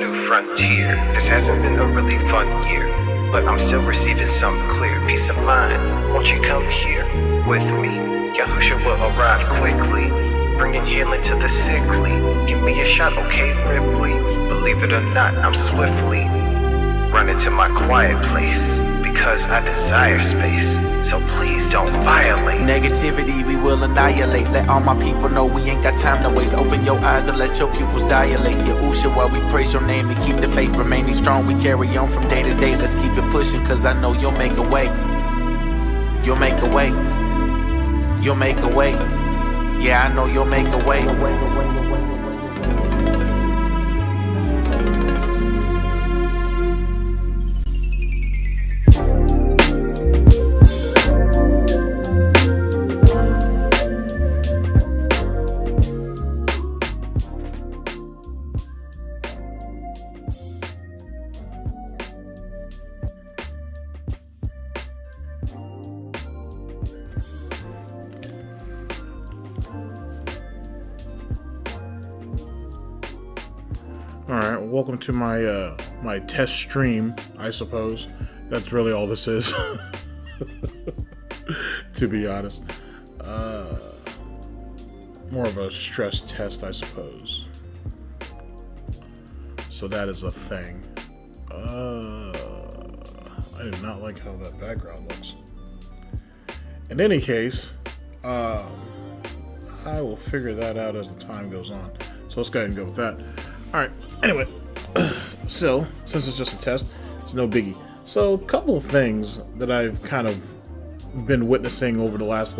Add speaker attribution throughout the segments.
Speaker 1: new frontier. This hasn't been a really fun year, but I'm still receiving some clear peace of mind. Won't you come here with me? YaHsHuA will arrive quickly, bringing healing to the sickly. Give me a shot, okay, Ripley? Believe it or not, I'm swiftly running to my quiet place, because I desire space. So please don't violate.
Speaker 2: Negativity we will annihilate. Let all my people know we ain't got time to waste. Open your eyes and let your pupils dilate. YaHsHuA, we praise your name to keep the faith remaining strong. We carry on from day to day. Let's keep it pushing, cause I know you'll make a way. You'll make a way. You'll make a way. Yeah, I know you'll make a way.
Speaker 3: Alright, welcome to my my test stream, I suppose. That's really all this is. To be honest. More of a stress test, I suppose. So that is a thing. I do not like how that background looks. In any case, I will figure that out as the time goes on. So let's go ahead and go with that. Alright, anyway, so, since it's just a test, it's no biggie. So, a couple of things that I've kind of been witnessing over the last,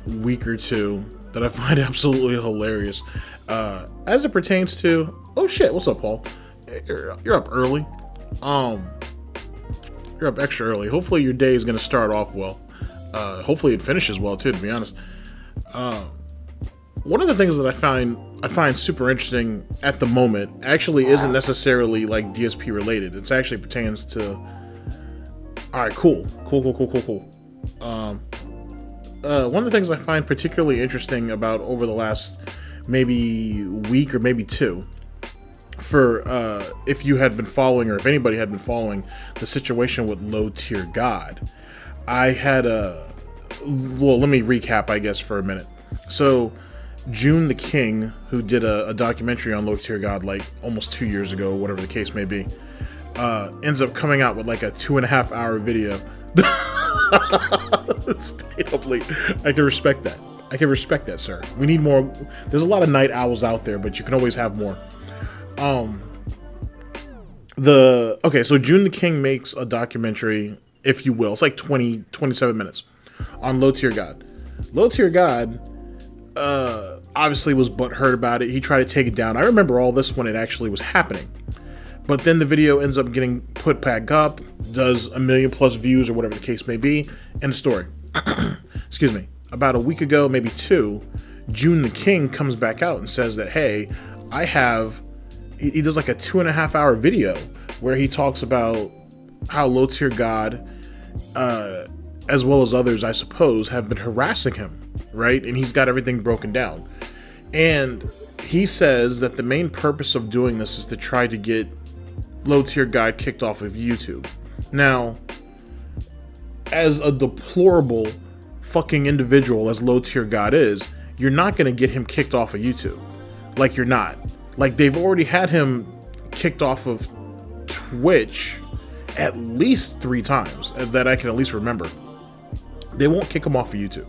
Speaker 3: week or two that I find absolutely hilarious. As it pertains to, oh shit, what's up, Paul? You're up early. You're up extra early. Hopefully your day is going to start off well. Hopefully it finishes well, too, to be honest. One of the things that I find super interesting at the moment actually isn't necessarily DSP related. It actually pertains to. All right, cool. One of the things I find particularly interesting about over the last maybe week or maybe two, for if you had been following or if anybody had been following the situation with Low Tier God, I had well, let me recap, I guess, for a minute. So. June the King, who did a documentary on Low Tier God almost 2 years ago, whatever the case may be, ends up coming out with a 2.5 hour video. Stayed up late. I can respect that. Sir. We need more. There's a lot of night owls out there, but you can always have more. So June the King makes a documentary, if you will. It's 27 minutes on Low Tier God. Low Tier God obviously was butthurt about it. He tried to take it down. I remember all this when it actually was happening. But then the video ends up getting put back up, does 1 million plus views or whatever the case may be, end of story. Excuse me. About a week ago, maybe two, June the King comes back out and says that, hey, he does a 2.5 hour video where he talks about how Low Tier God, as well as others, I suppose, have been harassing him. Right? And he's got everything broken down. And he says that the main purpose of doing this is to try to get Low Tier God kicked off of YouTube. Now, as a deplorable fucking individual as Low Tier God is, you're not going to get him kicked off of YouTube. You're not. They've already had him kicked off of Twitch at least 3 times that I can at least remember. They won't kick him off of YouTube.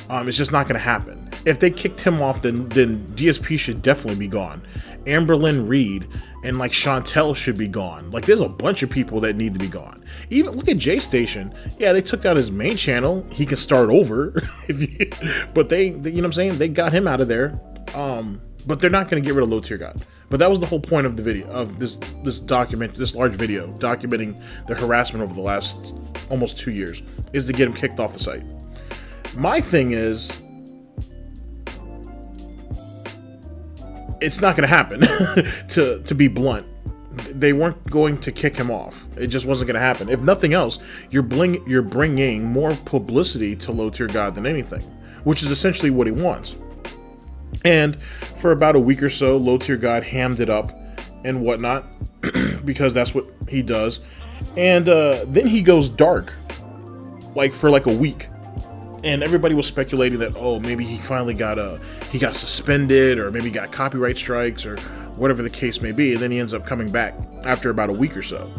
Speaker 3: It's just not going to happen. If they kicked him off, then DSP should definitely be gone. Amberlynn Reed and Chantel should be gone. There's a bunch of people that need to be gone. Even look at J Station. Yeah, they took down his main channel. He can start over. But they, you know what I'm saying? They got him out of there. But they're not going to get rid of Low Tier God. But that was the whole point of the video, of this large video documenting the harassment over the last almost 2 years, is to get him kicked off the site. My thing is, it's not going to happen. to be blunt, they weren't going to kick him off. It just wasn't going to happen. If nothing else, you're bringing more publicity to Low Tier God than anything, which is essentially what he wants. And for about a week or so, Low Tier God hammed it up and whatnot, because that's what he does. And then he goes dark, like for like a week. And everybody was speculating that, oh, maybe he finally got suspended, or maybe he got copyright strikes, or whatever the case may be. And then he ends up coming back after about a week or so.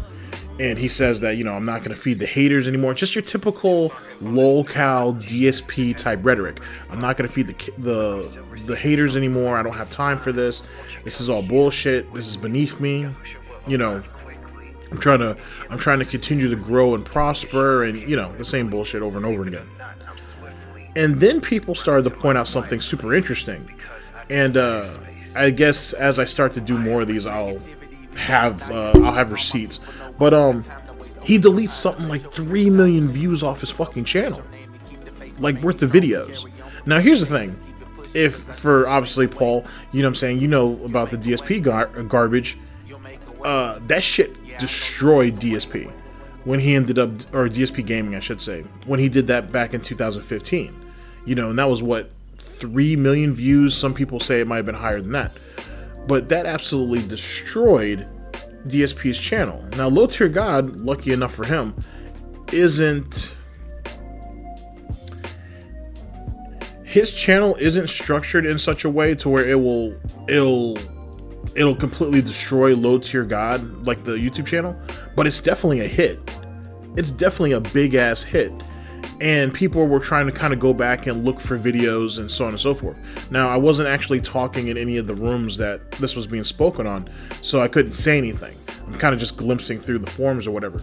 Speaker 3: And he says that, I'm not going to feed the haters anymore. Just your typical lolcow DSP type rhetoric. I'm not going to feed the haters anymore. I don't have time for this. This is all bullshit. This is beneath me. I'm trying to continue to grow and prosper, and the same bullshit over and over again. And then people started to point out something super interesting. And I guess as I start to do more of these, I'll have receipts. But he deletes something like 3 million views off his fucking channel, like worth of videos. Now here's the thing: if for obviously Paul, about the DSP garbage, that shit destroyed DSP when he ended up, or DSP gaming, I should say, when he did that back in 2015. And that was what, 3 million views. Some people say it might have been higher than that, but that absolutely destroyed DSP's channel. Now, Low Tier God, lucky enough for him, his channel isn't structured in such a way to where it'll completely destroy Low Tier God like the YouTube channel, but it's definitely a hit. It's definitely a big ass hit. And people were trying to kind of go back and look for videos and so on and so forth. Now, I wasn't actually talking in any of the rooms that this was being spoken on, so I couldn't say anything. I'm kind of just glimpsing through the forums or whatever.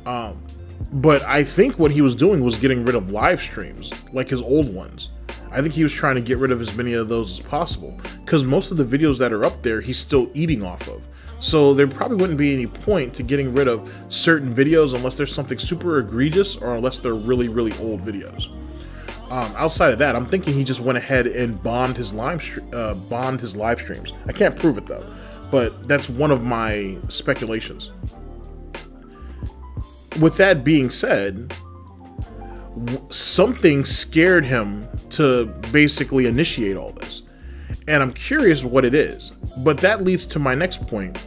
Speaker 3: But I think what he was doing was getting rid of live streams, like his old ones. I think he was trying to get rid of as many of those as possible, because most of the videos that are up there, he's still eating off of. So there probably wouldn't be any point to getting rid of certain videos unless there's something super egregious, or unless they're really, really old videos. Outside of that, I'm thinking he just went ahead and banned his live streams. I can't prove it though, but that's one of my speculations. With that being said, something scared him to basically initiate all this. And I'm curious what it is. But that leads to my next point.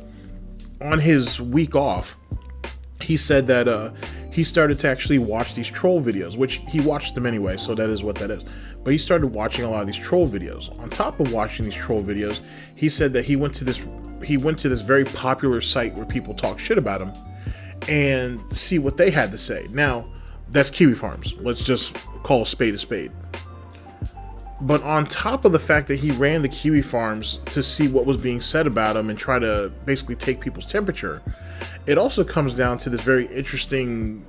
Speaker 3: On his week off, he said that he started to actually watch these troll videos, which he watched them anyway, so that is what that is. But he started watching a lot of these troll videos. On top of watching these troll videos, he said that he went to this very popular site where people talk shit about him and see what they had to say. Now, that's Kiwi Farms. Let's just call a spade a spade. But on top of the fact that he ran the Kiwi Farms to see what was being said about him and try to basically take people's temperature, it also comes down to this very interesting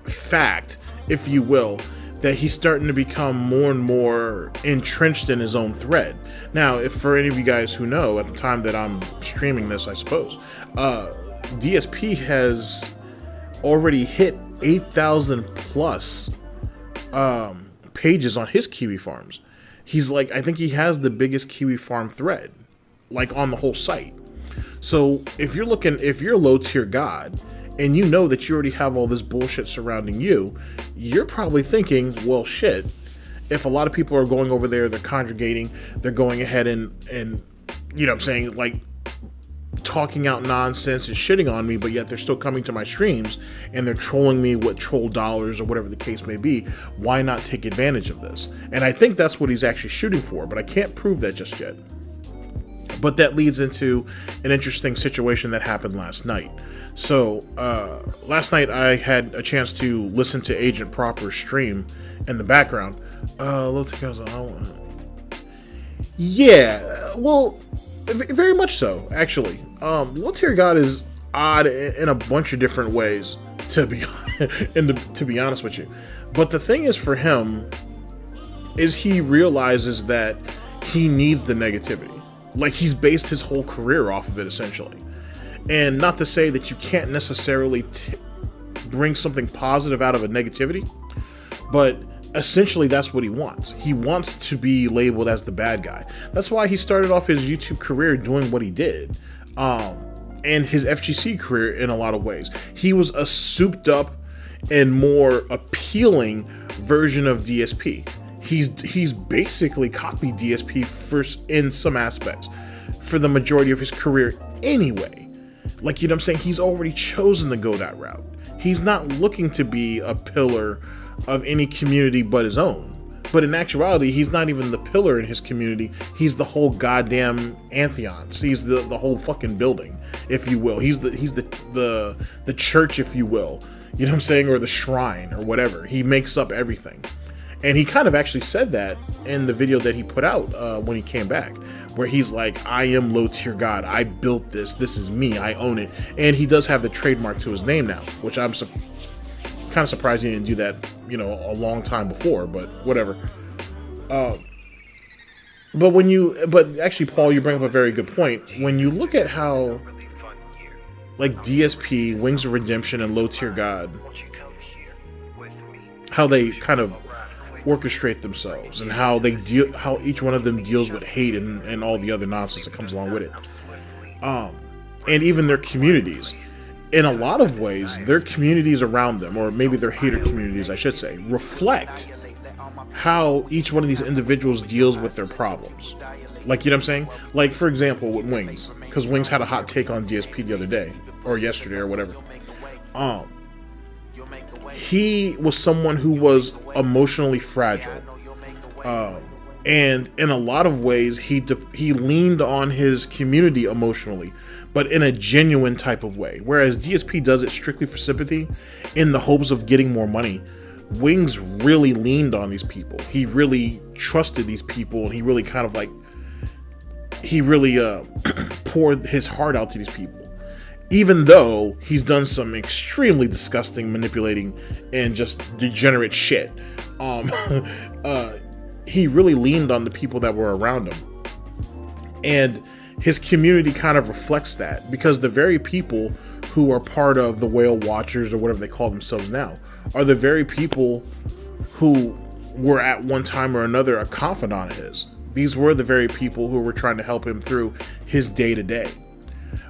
Speaker 3: fact, if you will, that he's starting to become more and more entrenched in his own thread. Now, if for any of you guys who know, at the time that I'm streaming this, I suppose, DSP has already hit 8,000 plus pages on his Kiwi Farms. He's like, I think he has the biggest Kiwi Farm thread, like on the whole site. So if you're Low Tier God and you know that you already have all this bullshit surrounding you, you're probably thinking, well, shit, if a lot of people are going over there, they're congregating, they're going ahead and like talking out nonsense and shitting on me, but yet they're still coming to my streams and they're trolling me with troll dollars or whatever the case may be, why not take advantage of this? And I think that's what he's actually shooting for, but I can't prove that just yet. But that leads into an interesting situation that happened last night. So last night I had a chance to listen to Agent Proper's stream in the background. Yeah, well, very much so, actually. Low Tier God is odd in a bunch of different ways, to be honest with you. But the thing is, for him, is he realizes that he needs the negativity. Like, he's based his whole career off of it, essentially. And not to say that you can't necessarily bring something positive out of a negativity, but essentially that's what he wants. He wants to be labeled as the bad guy. That's why he started off his YouTube career doing what he did. And his FGC career in a lot of ways. He was a souped up and more appealing version of DSP. He's basically copied DSP first in some aspects. for the majority of his career anyway. Like, you know what I'm saying? He's already chosen to go that route. He's not looking to be a pillar of any community but his own. But in actuality, he's not even the pillar in his community. He's the whole goddamn Antheons. He's the whole fucking building, if you will. He's the church, if you will. You know what I'm saying? Or the shrine or whatever. He makes up everything. And he kind of actually said that in the video that he put out when he came back, where he's like, I am low tier God. I built this. This is me. I own it. And he does have the trademark to his name now, which I'm kind of surprised he didn't do that, you know, a long time before, but whatever. But actually, Paul, you bring up a very good point. When you look at how, like, DSP, Wings of Redemption, and Low Tier God, how they kind of orchestrate themselves and how they deal, how each one of them deals with hate and all the other nonsense that comes along with it, and even their communities. In a lot of ways, their communities around them, or maybe their hater communities, I should say, reflect how each one of these individuals deals with their problems. Like, you know what I'm saying? Like, for example, with Wings, because Wings had a hot take on DSP the other day, or yesterday, or whatever. He was someone who was emotionally fragile, and in a lot of ways, he leaned on his community emotionally, but in a genuine type of way. Whereas DSP does it strictly for sympathy, in the hopes of getting more money. Wings really leaned on these people. He really trusted these people, and he really kind of like, he really poured his heart out to these people. Even though he's done some extremely disgusting, manipulating, and just degenerate shit, he really leaned on the people that were around him. And his community kind of reflects that, because the very people who are part of the Whale Watchers, or whatever they call themselves now, are the very people who were at one time or another a confidant of his. These were the very people who were trying to help him through his day-to-day.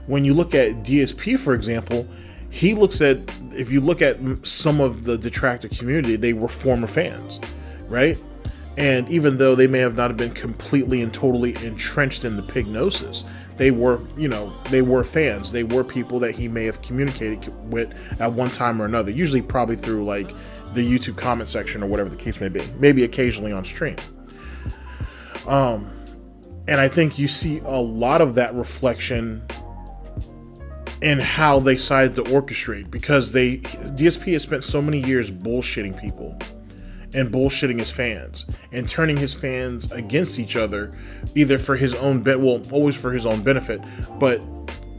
Speaker 3: When you look at DSP, for example, he looks at, if you look at some of the detractor community, they were former fans, right? And even though they may have not been completely and totally entrenched in the pignosis, they were, you know, they were fans. They were people that he may have communicated with at one time or another, usually probably through like the YouTube comment section or whatever the case may be, maybe occasionally on stream. And I think you see a lot of that reflection in how they decided to orchestrate, because DSP has spent so many years bullshitting people and bullshitting his fans and turning his fans against each other, either for his own always for his own benefit, but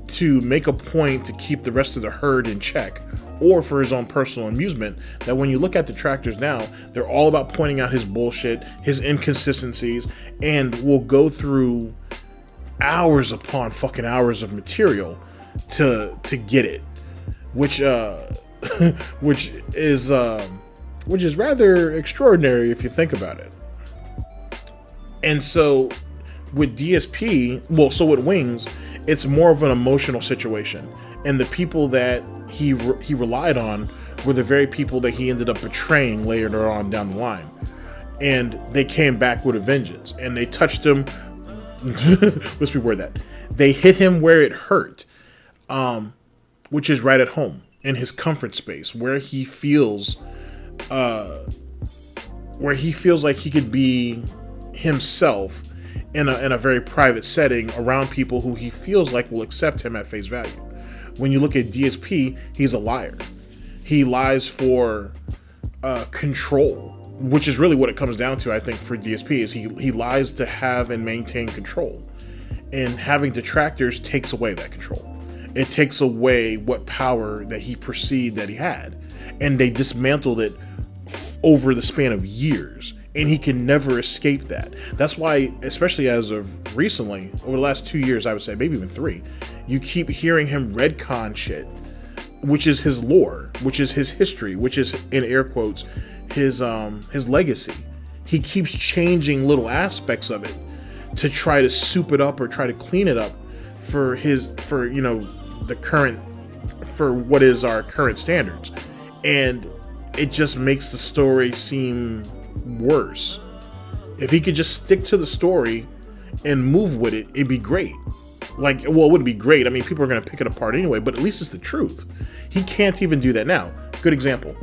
Speaker 3: to make a point to keep the rest of the herd in check, or for his own personal amusement. That when you look at detractors now, they're all about pointing out his bullshit, his inconsistencies, and will go through hours upon fucking hours of material to get it, which is rather extraordinary if you think about it. And so with DSP, so with Wings, it's more of an emotional situation, and the people that he relied on were the very people that he ended up betraying later on down the line, and they came back with a vengeance, and they touched him. Let's reword that. They hit him where it hurt. Which is right at home, in his comfort space, where he feels like he could be himself in a very private setting around people who he feels like will accept him at face value. When you look at DSP, he's a liar. He lies for control, which is really what it comes down to, I think, for DSP, is he lies to have and maintain control. And having detractors takes away that control. It takes away what power that he perceived that he had. And they dismantled it over the span of years. And he can never escape that. That's why, especially as of recently, over the last 2 years, I would say, maybe even 3, you keep hearing him retcon shit, which is his lore, which is his history, which is, in air quotes, his legacy. He keeps changing little aspects of it to try to soup it up or try to clean it up for what is our current standards. And it just makes the story seem worse. If he could just stick to the story and move with it, it'd be great. Like, well, it wouldn't be great. I mean, people are going to pick it apart anyway, but at least it's the truth. He can't even do that now. Good example.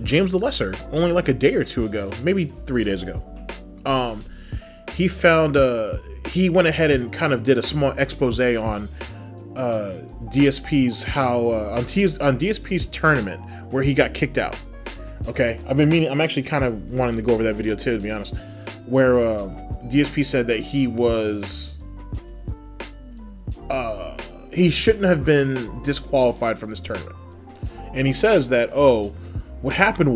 Speaker 3: James the Lesser, only like a day or two ago, maybe 3 days ago, he found, he went ahead and kind of did a small expose on DSP's on DSP's tournament where he got kicked out. Okay, I'm actually kind of wanting to go over that video too, to be honest, where DSP said that he shouldn't have been disqualified from this tournament. And he says that, what happened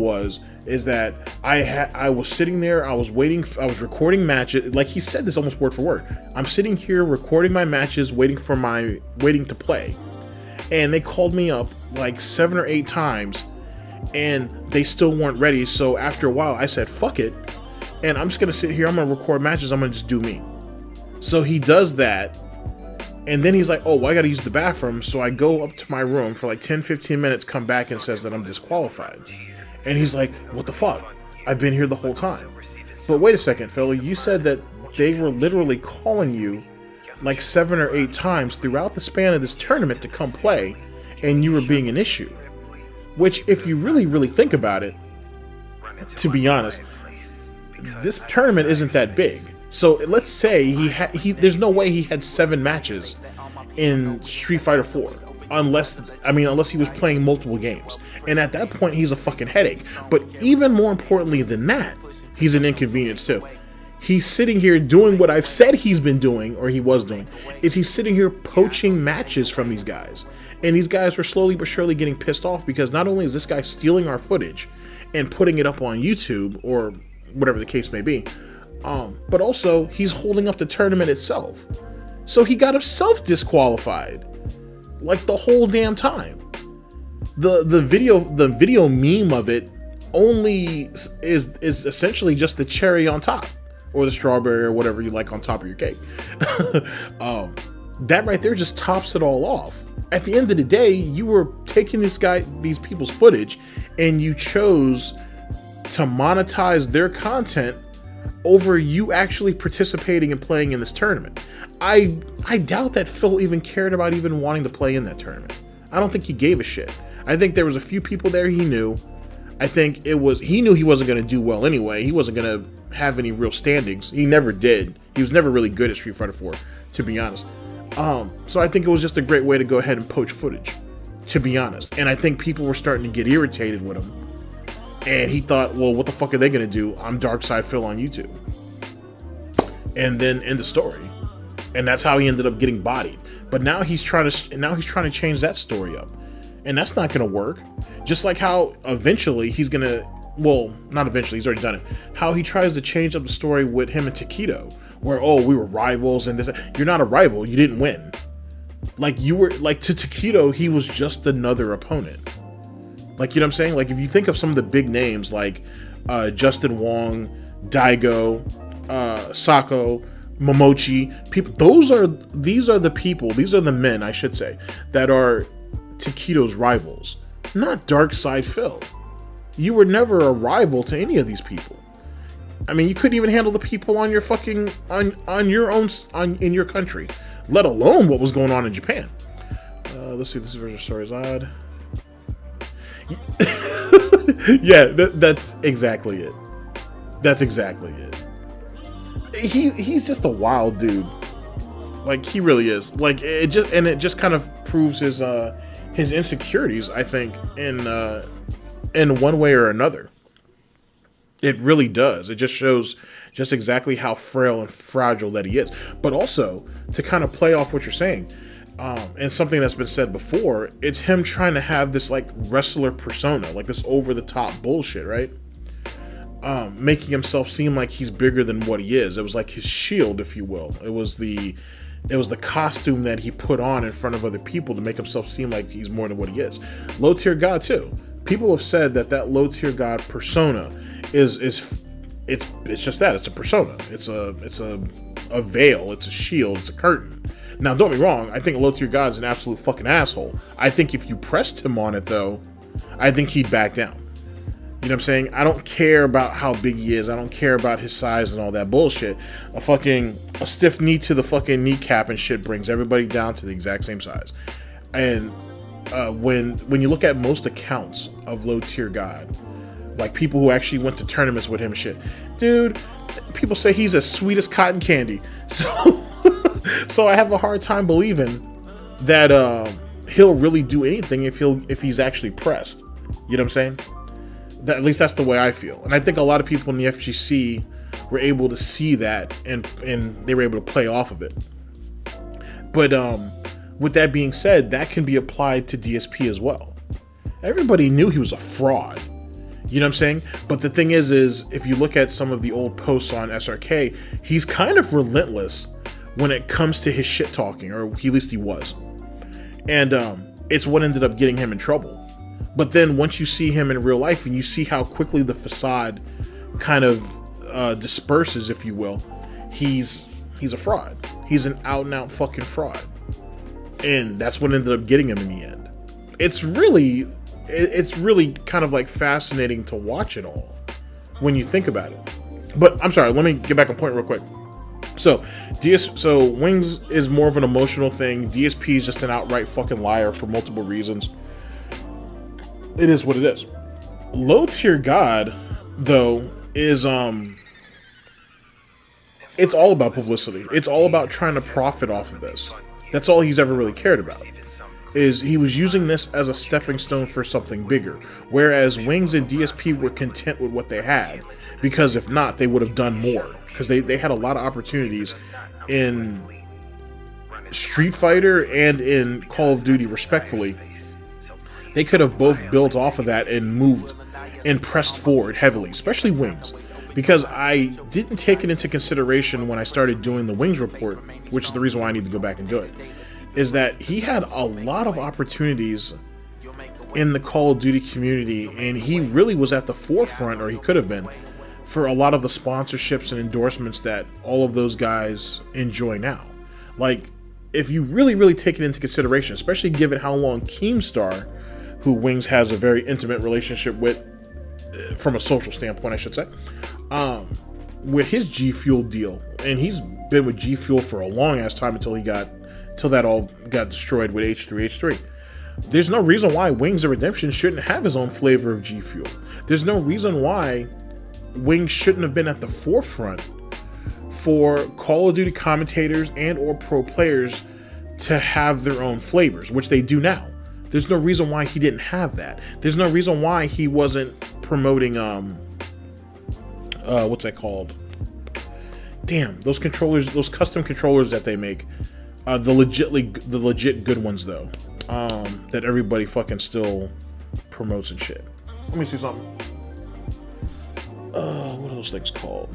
Speaker 3: is that I was sitting there, I was recording matches, like he said this almost word for word. I'm sitting here recording my matches, waiting to play. And they called me up like 7 or 8 times and they still weren't ready. So after a while I said, fuck it. And I'm just going to sit here, I'm going to record matches, I'm going to just do me. So he does that. And then he's like, well, I got to use the bathroom. So I go up to my room for like 10, 15 minutes, come back and says that I'm disqualified. And he's like, what the fuck? I've been here the whole time. But wait a second, Phil, you said that they were literally calling you like 7 or 8 times throughout the span of this tournament to come play, and you were being an issue. Which, if you really, really think about it, to be honest, this tournament isn't that big. So let's say there's no way he had 7 matches in Street Fighter 4. Unless he was playing multiple games. And at that point, he's a fucking headache. But even more importantly than that, he's an inconvenience too. He's sitting here doing what I've said he's been doing, or he was doing, is he's sitting here poaching matches from these guys. And these guys were slowly but surely getting pissed off because not only is this guy stealing our footage and putting it up on YouTube, or whatever the case may be, but also he's holding up the tournament itself. So he got himself disqualified. Like the whole damn time. The video meme of it only is essentially just the cherry on top, or the strawberry, or whatever you like on top of your cake. That right there just tops it all off. At the end of the day, you were taking these people's footage, and you chose to monetize their content over you actually participating and playing in this tournament. I doubt that Phil even cared about even wanting to play in that tournament. I don't think he gave a shit. I think there was a few people there he knew. I think he knew he wasn't going to do well anyway. He wasn't going to have any real standings. He never did. He was never really good at Street Fighter 4, to be honest. So I think it was just a great way to go ahead and poach footage, to be honest. And I think people were starting to get irritated with him. And he thought, well, what the fuck are they going to do? I'm Darkside Phil on YouTube. And then end the story. And that's how he ended up getting bodied. But now he's trying to change that story up. And that's not going to work. Just like how eventually he's going to, well, not eventually, he's already done it. How he tries to change up the story with him and Taquito, where, we were rivals and this. You're not a rival. You didn't win. Like, you were, like, to Taquito, he was just another opponent. Like, you know what I'm saying? Like, if you think of some of the big names like Justin Wong, Daigo, Sako, Momochi, people, these are the men, I should say, that are Taquito's rivals, not Darkside Phil. You were never a rival to any of these people. I mean, you couldn't even handle the people on your fucking on your own in your country, let alone what was going on in Japan. Let's see, this version story is odd. Yeah, that's exactly it. That's exactly it. He's just a wild dude. Like, he really is. Like, it just kind of proves his insecurities, I think, in one way or another. It really does. It just shows just exactly how frail and fragile that he is. But also, to kind of play off what you're saying, and something that's been said before, it's him trying to have this like wrestler persona, like this over-the-top bullshit, right? Making himself seem like he's bigger than what he is. It was like his shield, if you will. It was the costume that he put on in front of other people to make himself seem like he's more than what he is. Low tier god too. People have said that low tier god persona is it's just that. It's a persona. It's a veil. It's a shield. It's a curtain. Now, don't be wrong. I think low tier god is an absolute fucking asshole. I think if you pressed him on it though, I think he'd back down. You You know what I'm saying? I don't care about how big he is. I don't care about his size and all that bullshit. A stiff knee to the fucking kneecap and shit brings everybody down to the exact same size. And when you look at most accounts of Low Tier God, like people who actually went to tournaments with him and shit, dude, people say he's as sweet as cotton candy. So I have a hard time believing that he'll really do anything if he's actually pressed. You know what I'm saying? At least that's the way I feel. And I think a lot of people in the FGC were able to see that and they were able to play off of it. But with that being said, that can be applied to DSP as well. Everybody knew he was a fraud. You know what I'm saying? But the thing is if you look at some of the old posts on SRK, he's kind of relentless when it comes to his shit talking, or at least he was. And it's what ended up getting him in trouble. But then once you see him in real life and you see how quickly the facade kind of disperses, if you will, he's a fraud. He's an out and out fucking fraud. And that's what ended up getting him in the end. It's really kind of like fascinating to watch it all when you think about it. But I'm sorry, let me get back on point real quick. So Wings is more of an emotional thing. DSP is just an outright fucking liar for multiple reasons. It is what it is. Low Tier God, though, is it's all about publicity. It's all about trying to profit off of this. That's all he's ever really cared about. Is he was using this as a stepping stone for something bigger. Whereas Wings and DSP were content with what they had. Because if not, they would have done more. Because they had a lot of opportunities in Street Fighter and in Call of Duty, respectfully. They could have both built off of that and moved and pressed forward heavily, especially Wings. Because I didn't take it into consideration when I started doing the Wings report, which is the reason why I need to go back and do it, is that he had a lot of opportunities in the Call of Duty community, and he really was at the forefront, or he could have been, for a lot of the sponsorships and endorsements that all of those guys enjoy now. Like, if you really, really take it into consideration, especially given how long Keemstar, who Wings has a very intimate relationship with, from a social standpoint, I should say, with his G Fuel deal, and he's been with G Fuel for a long ass time until that all got destroyed with H3H3. There's no reason why Wings of Redemption shouldn't have his own flavor of G Fuel. There's no reason why Wings shouldn't have been at the forefront for Call of Duty commentators and or pro players to have their own flavors, which they do now. There's no reason why he didn't have that. There's no reason why he wasn't promoting what's that called? Damn, those controllers, those custom controllers that they make, the legit good ones though, that everybody fucking still promotes and shit. Let me see something. What are those things called?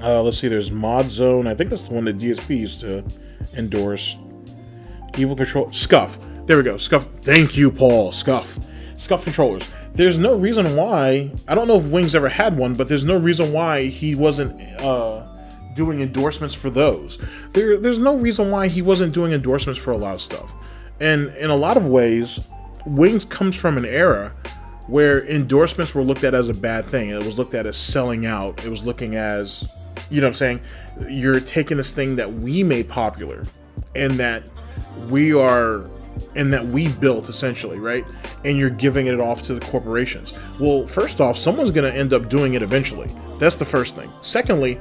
Speaker 3: Let's see, there's Mod Zone. I think that's the one that DSP used to endorse. Evil Control. Scuff. There we go. Scuff. Thank you, Paul. Scuff controllers. There's no reason why, I don't know if Wings ever had one, but there's no reason why he wasn't doing endorsements for those. There's no reason why he wasn't doing endorsements for a lot of stuff. And in a lot of ways, Wings comes from an era where endorsements were looked at as a bad thing. It was looked at as selling out. It was looking as, you know what I'm saying? You're taking this thing that we made popular and that we built essentially, right? And you're giving it off to the corporations. Well, first off, someone's going to end up doing it eventually. That's the first thing. Secondly,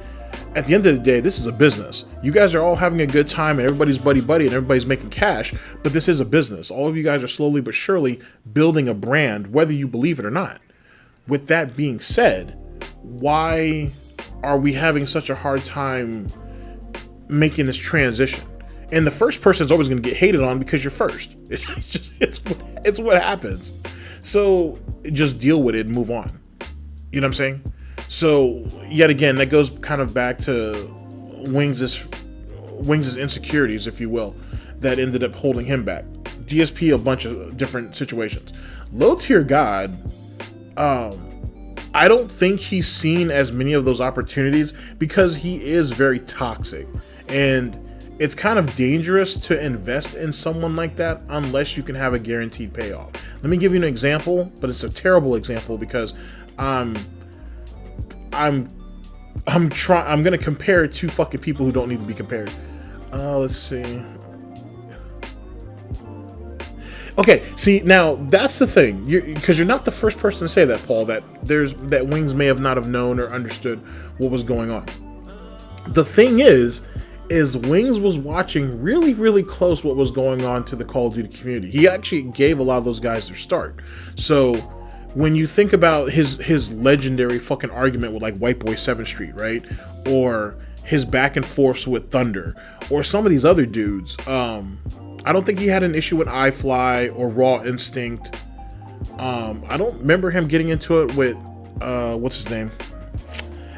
Speaker 3: at the end of the day, this is a business. You guys are all having a good time and everybody's buddy and everybody's making cash, but this is a business. All of you guys are slowly but surely building a brand, whether you believe it or not. With that being said, why are we having such a hard time making this transition? And the first person is always going to get hated on because you're first. It's what happens. So just deal with it and move on. You know what I'm saying? So yet again, that goes kind of back to Wings's insecurities, if you will, that ended up holding him back. DSP, a bunch of different situations. Low Tier God, I don't think he's seen as many of those opportunities because he is very toxic, and it's kind of dangerous to invest in someone like that unless you can have a guaranteed payoff. Let me give you an example, but it's a terrible example because I'm gonna compare two fucking people who don't need to be compared. Let's see. Okay, see, now that's the thing, because you're not the first person to say that, Paul, that Wings may have not have known or understood what was going on. The thing is Wings was watching really, really close what was going on to the Call of Duty community. He actually gave a lot of those guys their start. So when you think about his legendary fucking argument with like White Boy 7th Street, right? Or his back and forths with Thunder, or some of these other dudes, I don't think he had an issue with iFly or Raw Instinct. I don't remember him getting into it with what's his name,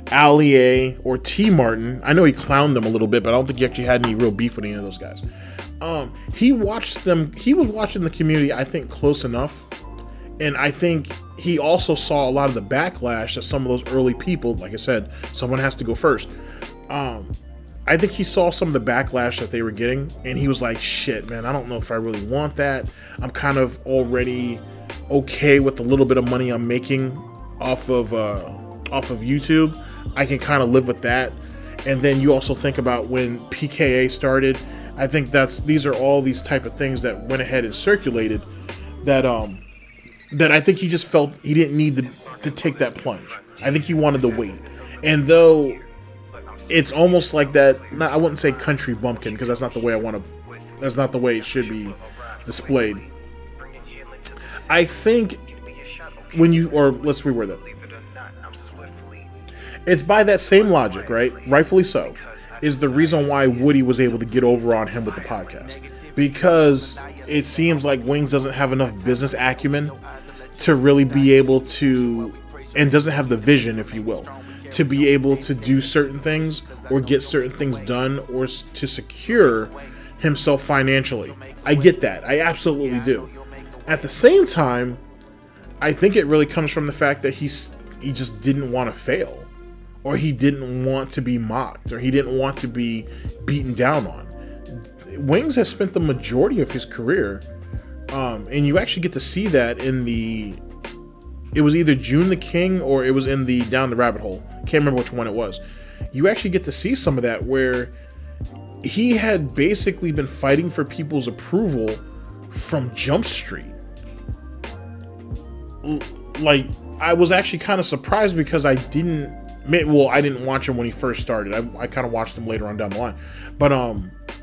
Speaker 3: Allie or T Martin. I know he clowned them a little bit, but I don't think he actually had any real beef with any of those guys. He watched them. He was watching the community, I think, close enough, and I think he also saw a lot of the backlash that some of those early people, like I said, someone has to go first. I think he saw some of the backlash that they were getting, and he was like, shit, man, I don't know if I really want that. I'm kind of already okay with the little bit of money I'm making off of YouTube. I can kind of live with that. And then you also think about when PKA started. I think these are all these type of things that went ahead and circulated that I think he just felt he didn't need to take that plunge. I think he wanted to wait. And though it's almost like that, I wouldn't say country bumpkin, because that's not the way that's not the way it should be displayed. I think let's reword that. It's by that same logic, right? Rightfully so, is the reason why Woody was able to get over on him with the podcast. Because it seems like Wings doesn't have enough business acumen to really be able to, and doesn't have the vision, if you will, to be able to do certain things or get certain things done or to secure himself financially. I get that. I absolutely do. At the same time, I think it really comes from the fact that he just didn't want to fail, or he didn't want to be mocked, or he didn't want to be beaten down on. Wings has spent the majority of his career, and you actually get to see that it was either June the King or it was in the Down the Rabbit Hole. Can't remember which one it was. You actually get to see some of that where he had basically been fighting for people's approval from Jump Street. Like, I was actually kind of surprised because I didn't watch him when he first started. I kind of watched him later on down the line. But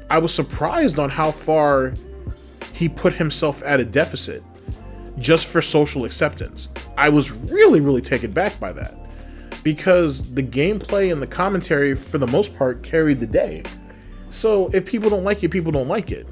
Speaker 3: I was surprised on how far he put himself at a deficit just for social acceptance. I was really, really taken back by that, because the gameplay and the commentary, for the most part, carried the day. So if people don't like it, people don't like it.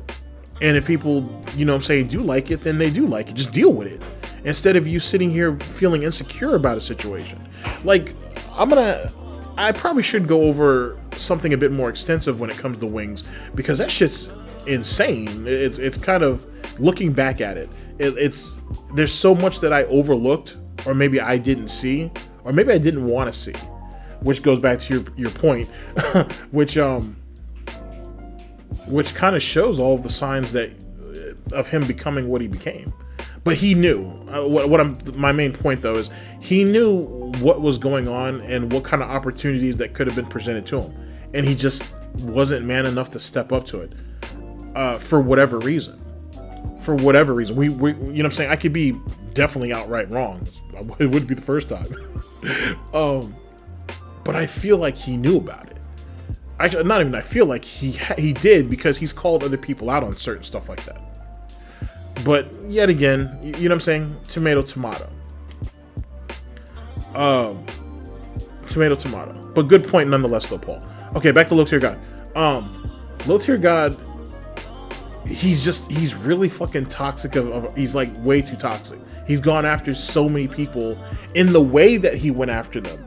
Speaker 3: And if people, do like it, then they do like it. Just deal with it. Instead of you sitting here feeling insecure about a situation. Like, I probably should go over something a bit more extensive when it comes to Wings, because that shit's insane. It's kind of, looking back at it, there's so much that I overlooked, or maybe I didn't see, or maybe I didn't want to see, which goes back to your point, which kind of shows all of the signs of him becoming what he became. But he knew. My main point though is he knew what was going on and what kind of opportunities that could have been presented to him, and he just wasn't man enough to step up to it. For whatever reason. We you know what I'm saying? I could be definitely outright wrong. It wouldn't be the first time. But I feel like he knew about it. Actually, not even I feel like he did, because he's called other people out on certain stuff like that. But yet again, you know what I'm saying? Tomato. Tomato. But good point nonetheless though, Paul. Okay, back to Low Tier God. Low Tier God, he's really fucking toxic. He's like way too toxic. He's gone after so many people in the way that he went after them.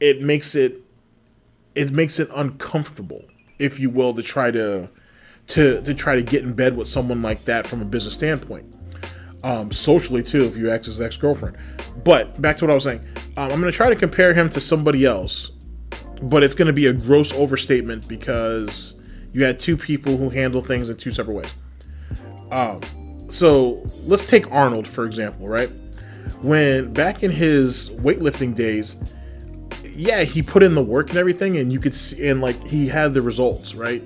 Speaker 3: it makes it uncomfortable, if you will, to try to get in bed with someone like that from a business standpoint. Socially too, if you ask his ex-girlfriend. But back to what I was saying, I'm going to try to compare him to somebody else, but it's going to be a gross overstatement because you had two people who handle things in two separate ways. So let's take Arnold, for example, right? When back in his weightlifting days, yeah, he put in the work and everything, and you could see, and like he had the results, right?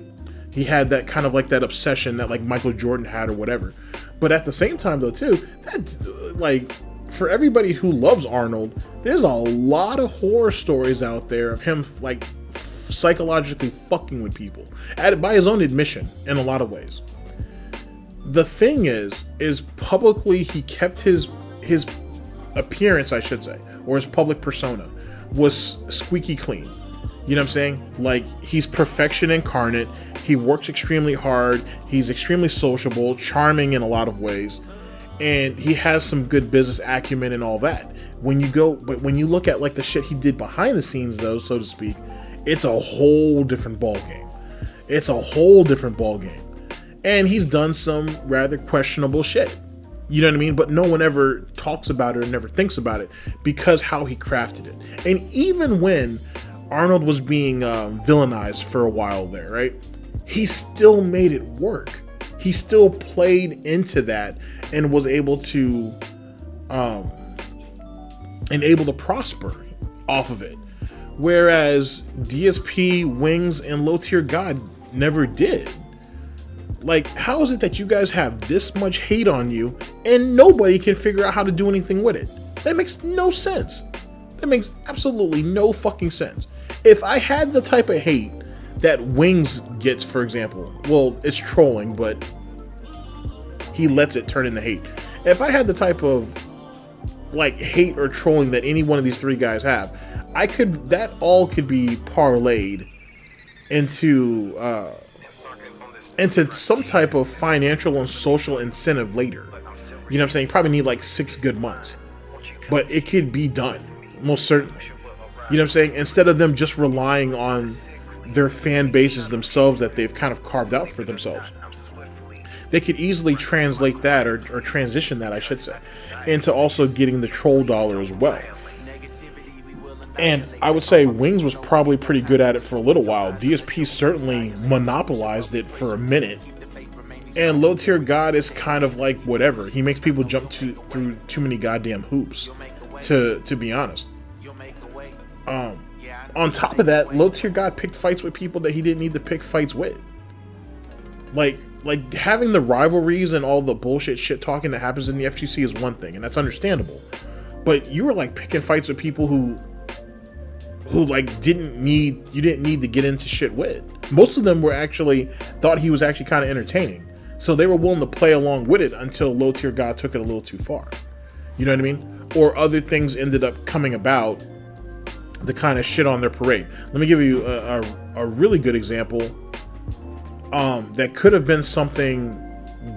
Speaker 3: He had that kind of like that obsession that like Michael Jordan had or whatever. But at the same time though too, that's like, for everybody who loves Arnold, there's a lot of horror stories out there of him like psychologically fucking with people, by his own admission in a lot of ways. The thing is publicly he kept his appearance, I should say, or his public persona was squeaky clean. You know what I'm saying? Like, he's perfection incarnate. He works extremely hard. He's extremely sociable, charming in a lot of ways. And he has some good business acumen and all that. But when you look at like the shit he did behind the scenes though, so to speak, it's a whole different ball game. It's a whole different ball game. And he's done some rather questionable shit. You know what I mean? But no one ever talks about it or never thinks about it because how he crafted it. And even when Arnold was being villainized for a while there, right? He still made it work. He still played into that and was able to prosper off of it. Whereas DSP, Wings, and Low Tier God never did. Like, how is it that you guys have this much hate on you and nobody can figure out how to do anything with it? That makes no sense. That makes absolutely no fucking sense. If I had the type of hate that Wings gets, for example, well, it's trolling, but he lets it turn into hate. If I had the type of like hate or trolling that any one of these three guys have, that all could be parlayed into some type of financial and social incentive later. You know what I'm saying? You probably need like 6 good months, but it could be done, most certainly. You know what I'm saying? Instead of them just relying on their fan bases themselves that they've kind of carved out for themselves, they could easily translate that or transition that, I should say, into also getting the troll dollar as well. And I would say Wings was probably pretty good at it for a little while. DSP certainly monopolized it for a minute. And Low Tier God is kind of like whatever. He makes people jump through too many goddamn hoops, to be honest. On top of that, Low Tier God picked fights with people that he didn't need to pick fights with. Like having the rivalries and all the bullshit shit talking that happens in the FGC is one thing, and that's understandable. But you were like picking fights with people who like you didn't need to get into shit with. Most of them thought he was actually kind of entertaining, so they were willing to play along with it until Low Tier God took it a little too far. You know what I mean? Or other things ended up coming about the kind of shit on their parade. Let me give you a really good example that could have been something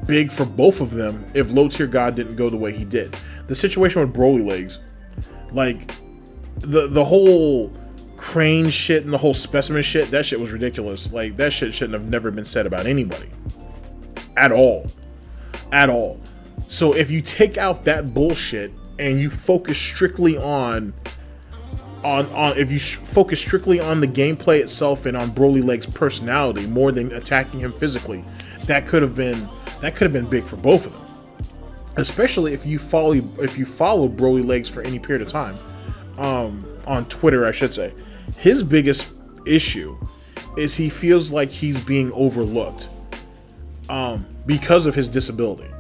Speaker 3: big for both of them if Low Tier God didn't go the way he did. The situation with Broly Legs, like the whole crane shit and the whole specimen shit, that shit was ridiculous. Like, that shit shouldn't have never been said about anybody at all. So if you take out that bullshit and you focus strictly on the gameplay itself and on Broly Legs' personality more than attacking him physically, that could have been big for both of them. Especially if you follow Broly Legs for any period of time, on Twitter, I should say. His biggest issue is he feels like he's being overlooked because of his disability.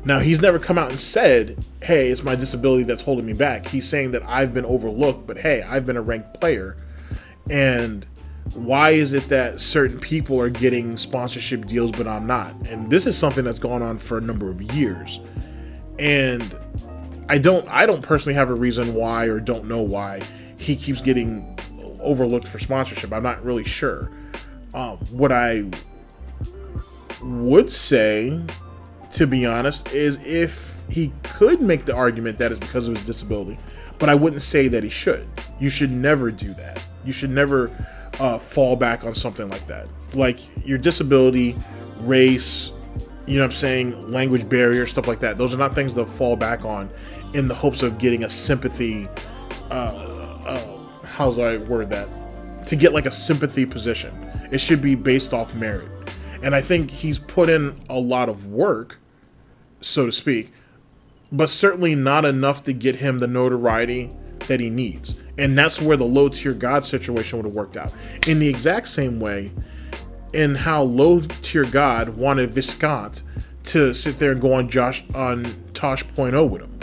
Speaker 3: Now, he's never come out and said, hey, it's my disability that's holding me back. He's saying that I've been overlooked, but hey, I've been a ranked player. And why is it that certain people are getting sponsorship deals, but I'm not? And this is something that's gone on for a number of years. And I don't personally have a reason why, or don't know why he keeps getting overlooked for sponsorship. I'm not really sure. What I would say, to be honest, is if he could make the argument that it's because of his disability, but I wouldn't say that he should. You should never do that. You should never fall back on something like that. Like your disability, race, you know what I'm saying, language barrier, stuff like that. Those are not things to fall back on in the hopes of getting a sympathy, how do I word that? To get like a sympathy position. It should be based off merit. And I think he's put in a lot of work, so to speak, but certainly not enough to get him the notoriety that he needs. And that's where the low tier God situation would have worked out. In the exact same way, in how low tier God wanted Viscount to sit there and go on Tosh.0 with him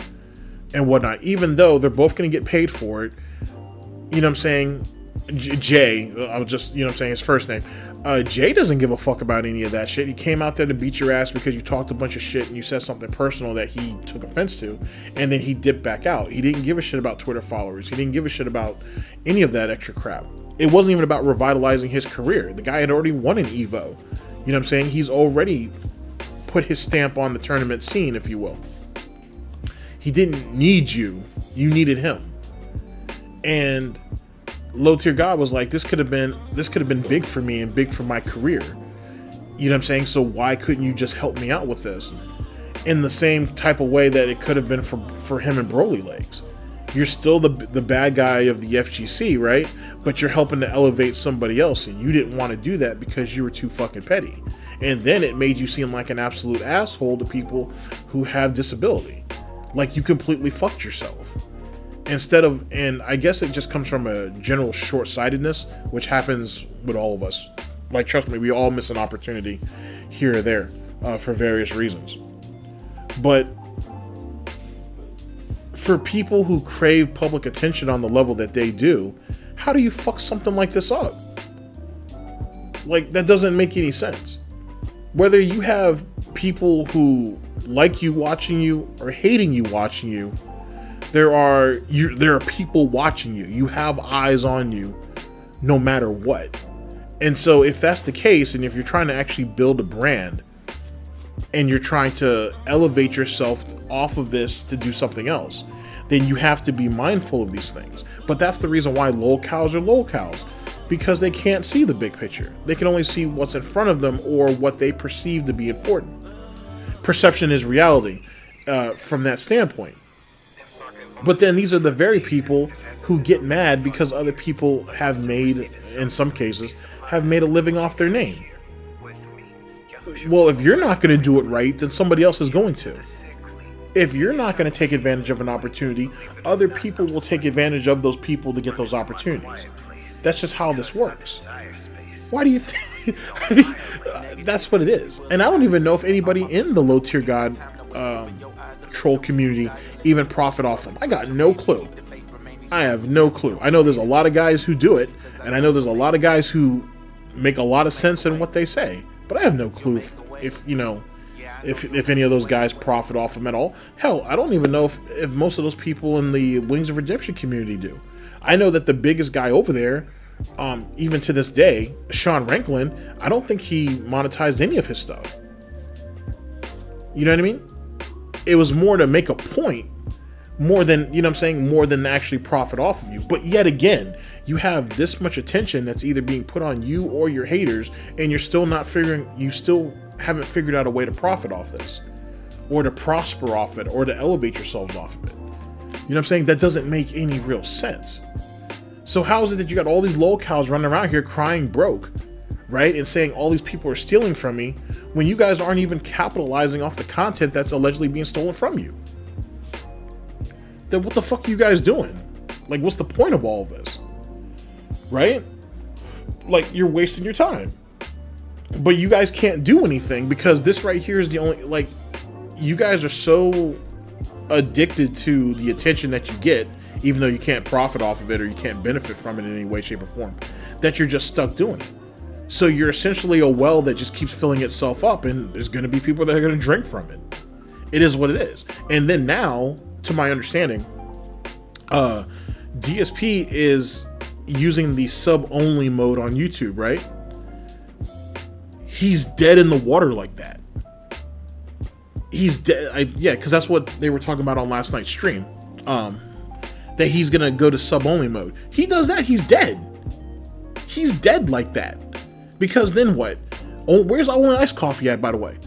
Speaker 3: and whatnot, even though they're both going to get paid for it. You know what I'm saying? Jay, I'll just, you know what I'm saying, his first name. Jay doesn't give a fuck about any of that shit. He came out there to beat your ass because you talked a bunch of shit and you said something personal that he took offense to, and then he dipped back out. He didn't give a shit about Twitter followers. He didn't give a shit about any of that extra crap. It wasn't even about revitalizing his career. The guy had already won an Evo. You know what I'm saying? He's already put his stamp on the tournament scene, if you will. He didn't need you. You needed him. And low tier God was like, this could have been big for me and big for my career. You know what I'm saying? So why couldn't you just help me out with this? In the same type of way that it could have been for him and Broly Legs. You're still the bad guy of the FGC, right? But you're helping to elevate somebody else, and you didn't want to do that because you were too fucking petty. And then it made you seem like an absolute asshole to people who have disability. Like you completely fucked yourself. And I guess it just comes from a general short-sightedness, which happens with all of us. Like, trust me, we all miss an opportunity here or there for various reasons. But for people who crave public attention on the level that they do, how do you fuck something like this up? Like, that doesn't make any sense. Whether you have people who like you watching you or hating you watching you, there are people watching you. You have eyes on you no matter what. And so if that's the case, and if you're trying to actually build a brand and you're trying to elevate yourself off of this to do something else, then you have to be mindful of these things. But that's the reason why lolcows are lolcows, because they can't see the big picture. They can only see what's in front of them or what they perceive to be important. Perception is reality from that standpoint. But then these are the very people who get mad because other people have made, in some cases, have made a living off their name. Well, if you're not going to do it right, then somebody else is going to. If you're not going to take advantage of an opportunity, other people will take advantage of those people to get those opportunities. That's just how this works. Why do you think? I mean, that's what it is. And I don't even know if anybody in the low tier God troll community even profit off them. I got no clue. I have no clue. I know there's a lot of guys who do it, and I know there's a lot of guys who make a lot of sense in what they say, but I have no clue if any of those guys profit off them at all. Hell, I don't even know if most of those people in the Wings of Redemption community do. I know that the biggest guy over there, even to this day, Sean Ranklin, I don't think he monetized any of his stuff. You know what I mean? It was more to make a point, more than, you know what I'm saying, more than actually profit off of you. But yet again, you have this much attention that's either being put on you or your haters, and you still haven't figured out a way to profit off this, or to prosper off it, or to elevate yourselves off of it. You know what I'm saying? That doesn't make any real sense. So how is it that you got all these lolcows running around here crying broke, right? And saying all these people are stealing from me, when you guys aren't even capitalizing off the content that's allegedly being stolen from you? Then what the fuck are you guys doing? Like, what's the point of all of this? Right? Like, you're wasting your time. But you guys can't do anything because this right here is the only, like, you guys are so addicted to the attention that you get, even though you can't profit off of it or you can't benefit from it in any way, shape, or form, that you're just stuck doing it. So you're essentially a well that just keeps filling itself up, and there's going to be people that are going to drink from it. It is what it is. And then now, to my understanding, DSP is using the sub-only mode on YouTube, right? He's dead in the water like that. he's dead. Yeah, because that's what they were talking about on last night's stream. That he's gonna go to sub only mode. He does that, he's dead. He's dead like that. Because then what? Oh, where's Only Iced Coffee at, by the way?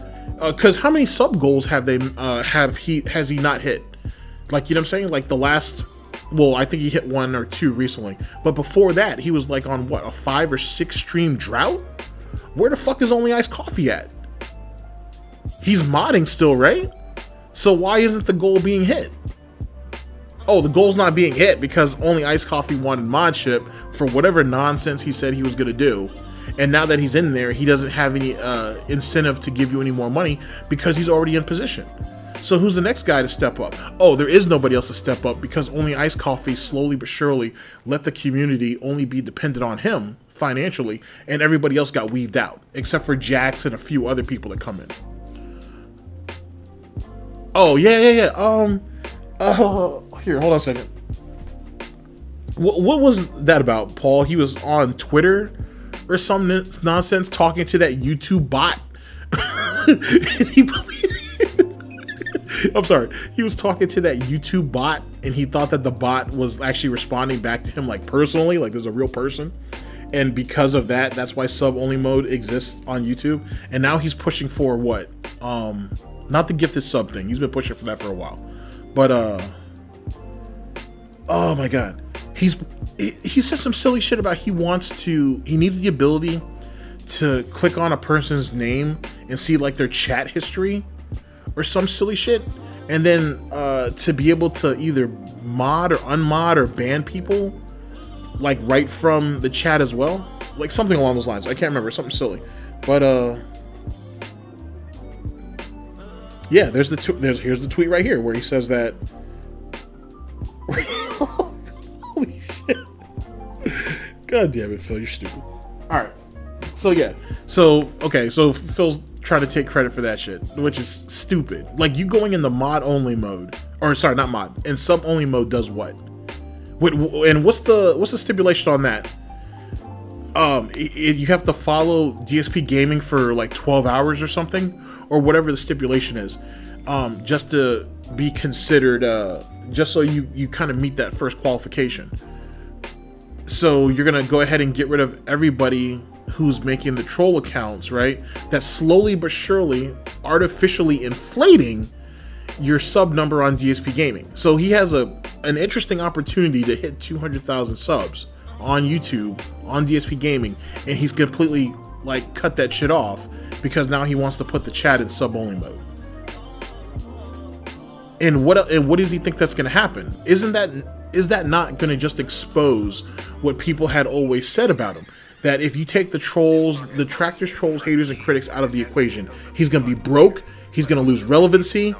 Speaker 3: Because how many sub goals has he not hit? Like, you know what I'm saying? Like the last, well, I think he hit 1 or 2 recently. But before that, he was like on what, a 5 or 6 stream drought? Where the fuck is Only Iced Coffee at? He's modding still, right? So why isn't the goal being hit? Oh, the goal's not being hit because Only Iced Coffee wanted modship for whatever nonsense he said he was going to do. And now that he's in there, he doesn't have any incentive to give you any more money because he's already in position. So who's the next guy to step up? Oh, there is nobody else to step up because Only Iced Coffee slowly but surely let the community only be dependent on him financially, and everybody else got weaved out, except for Jax and a few other people that come in. Oh, yeah. Here, hold on a second. What was that about, Paul? He was on Twitter or some nonsense talking to that YouTube bot. I'm sorry. He was talking to that YouTube bot, and he thought that the bot was actually responding back to him like personally, like there's a real person. And because of that, that's why sub-only mode exists on YouTube. And now he's pushing for what? Not the gifted sub thing. He's been pushing for that for a while. But oh my god, he said some silly shit about he needs the ability to click on a person's name and see like their chat history or some silly shit, and then to be able to either mod or unmod or ban people like right from the chat as well, like something along those lines. I can't remember, something silly, but yeah, here's the tweet right here where he says that. Holy shit! God damn it, Phil, you're stupid. All right, so yeah, so Phil's trying to take credit for that shit, which is stupid. Like, you going in the mod only mode, or sorry, not mod, in sub only mode does what? And what's the stipulation on that? You have to follow DSP Gaming for like 12 hours or something, or whatever the stipulation is, just to be considered, just so you kind of meet that first qualification. So you're gonna go ahead and get rid of everybody who's making the troll accounts, right? That's slowly but surely artificially inflating your sub number on DSP Gaming. So he has an interesting opportunity to hit 200,000 subs on YouTube on DSP Gaming, and he's completely like cut that shit off because now he wants to put the chat in sub only mode. And what does he think that's going to happen? Is that not going to just expose what people had always said about him? That if you take the trolls, the detractors, trolls, haters, and critics out of the equation, he's going to be broke, he's going to lose relevancy,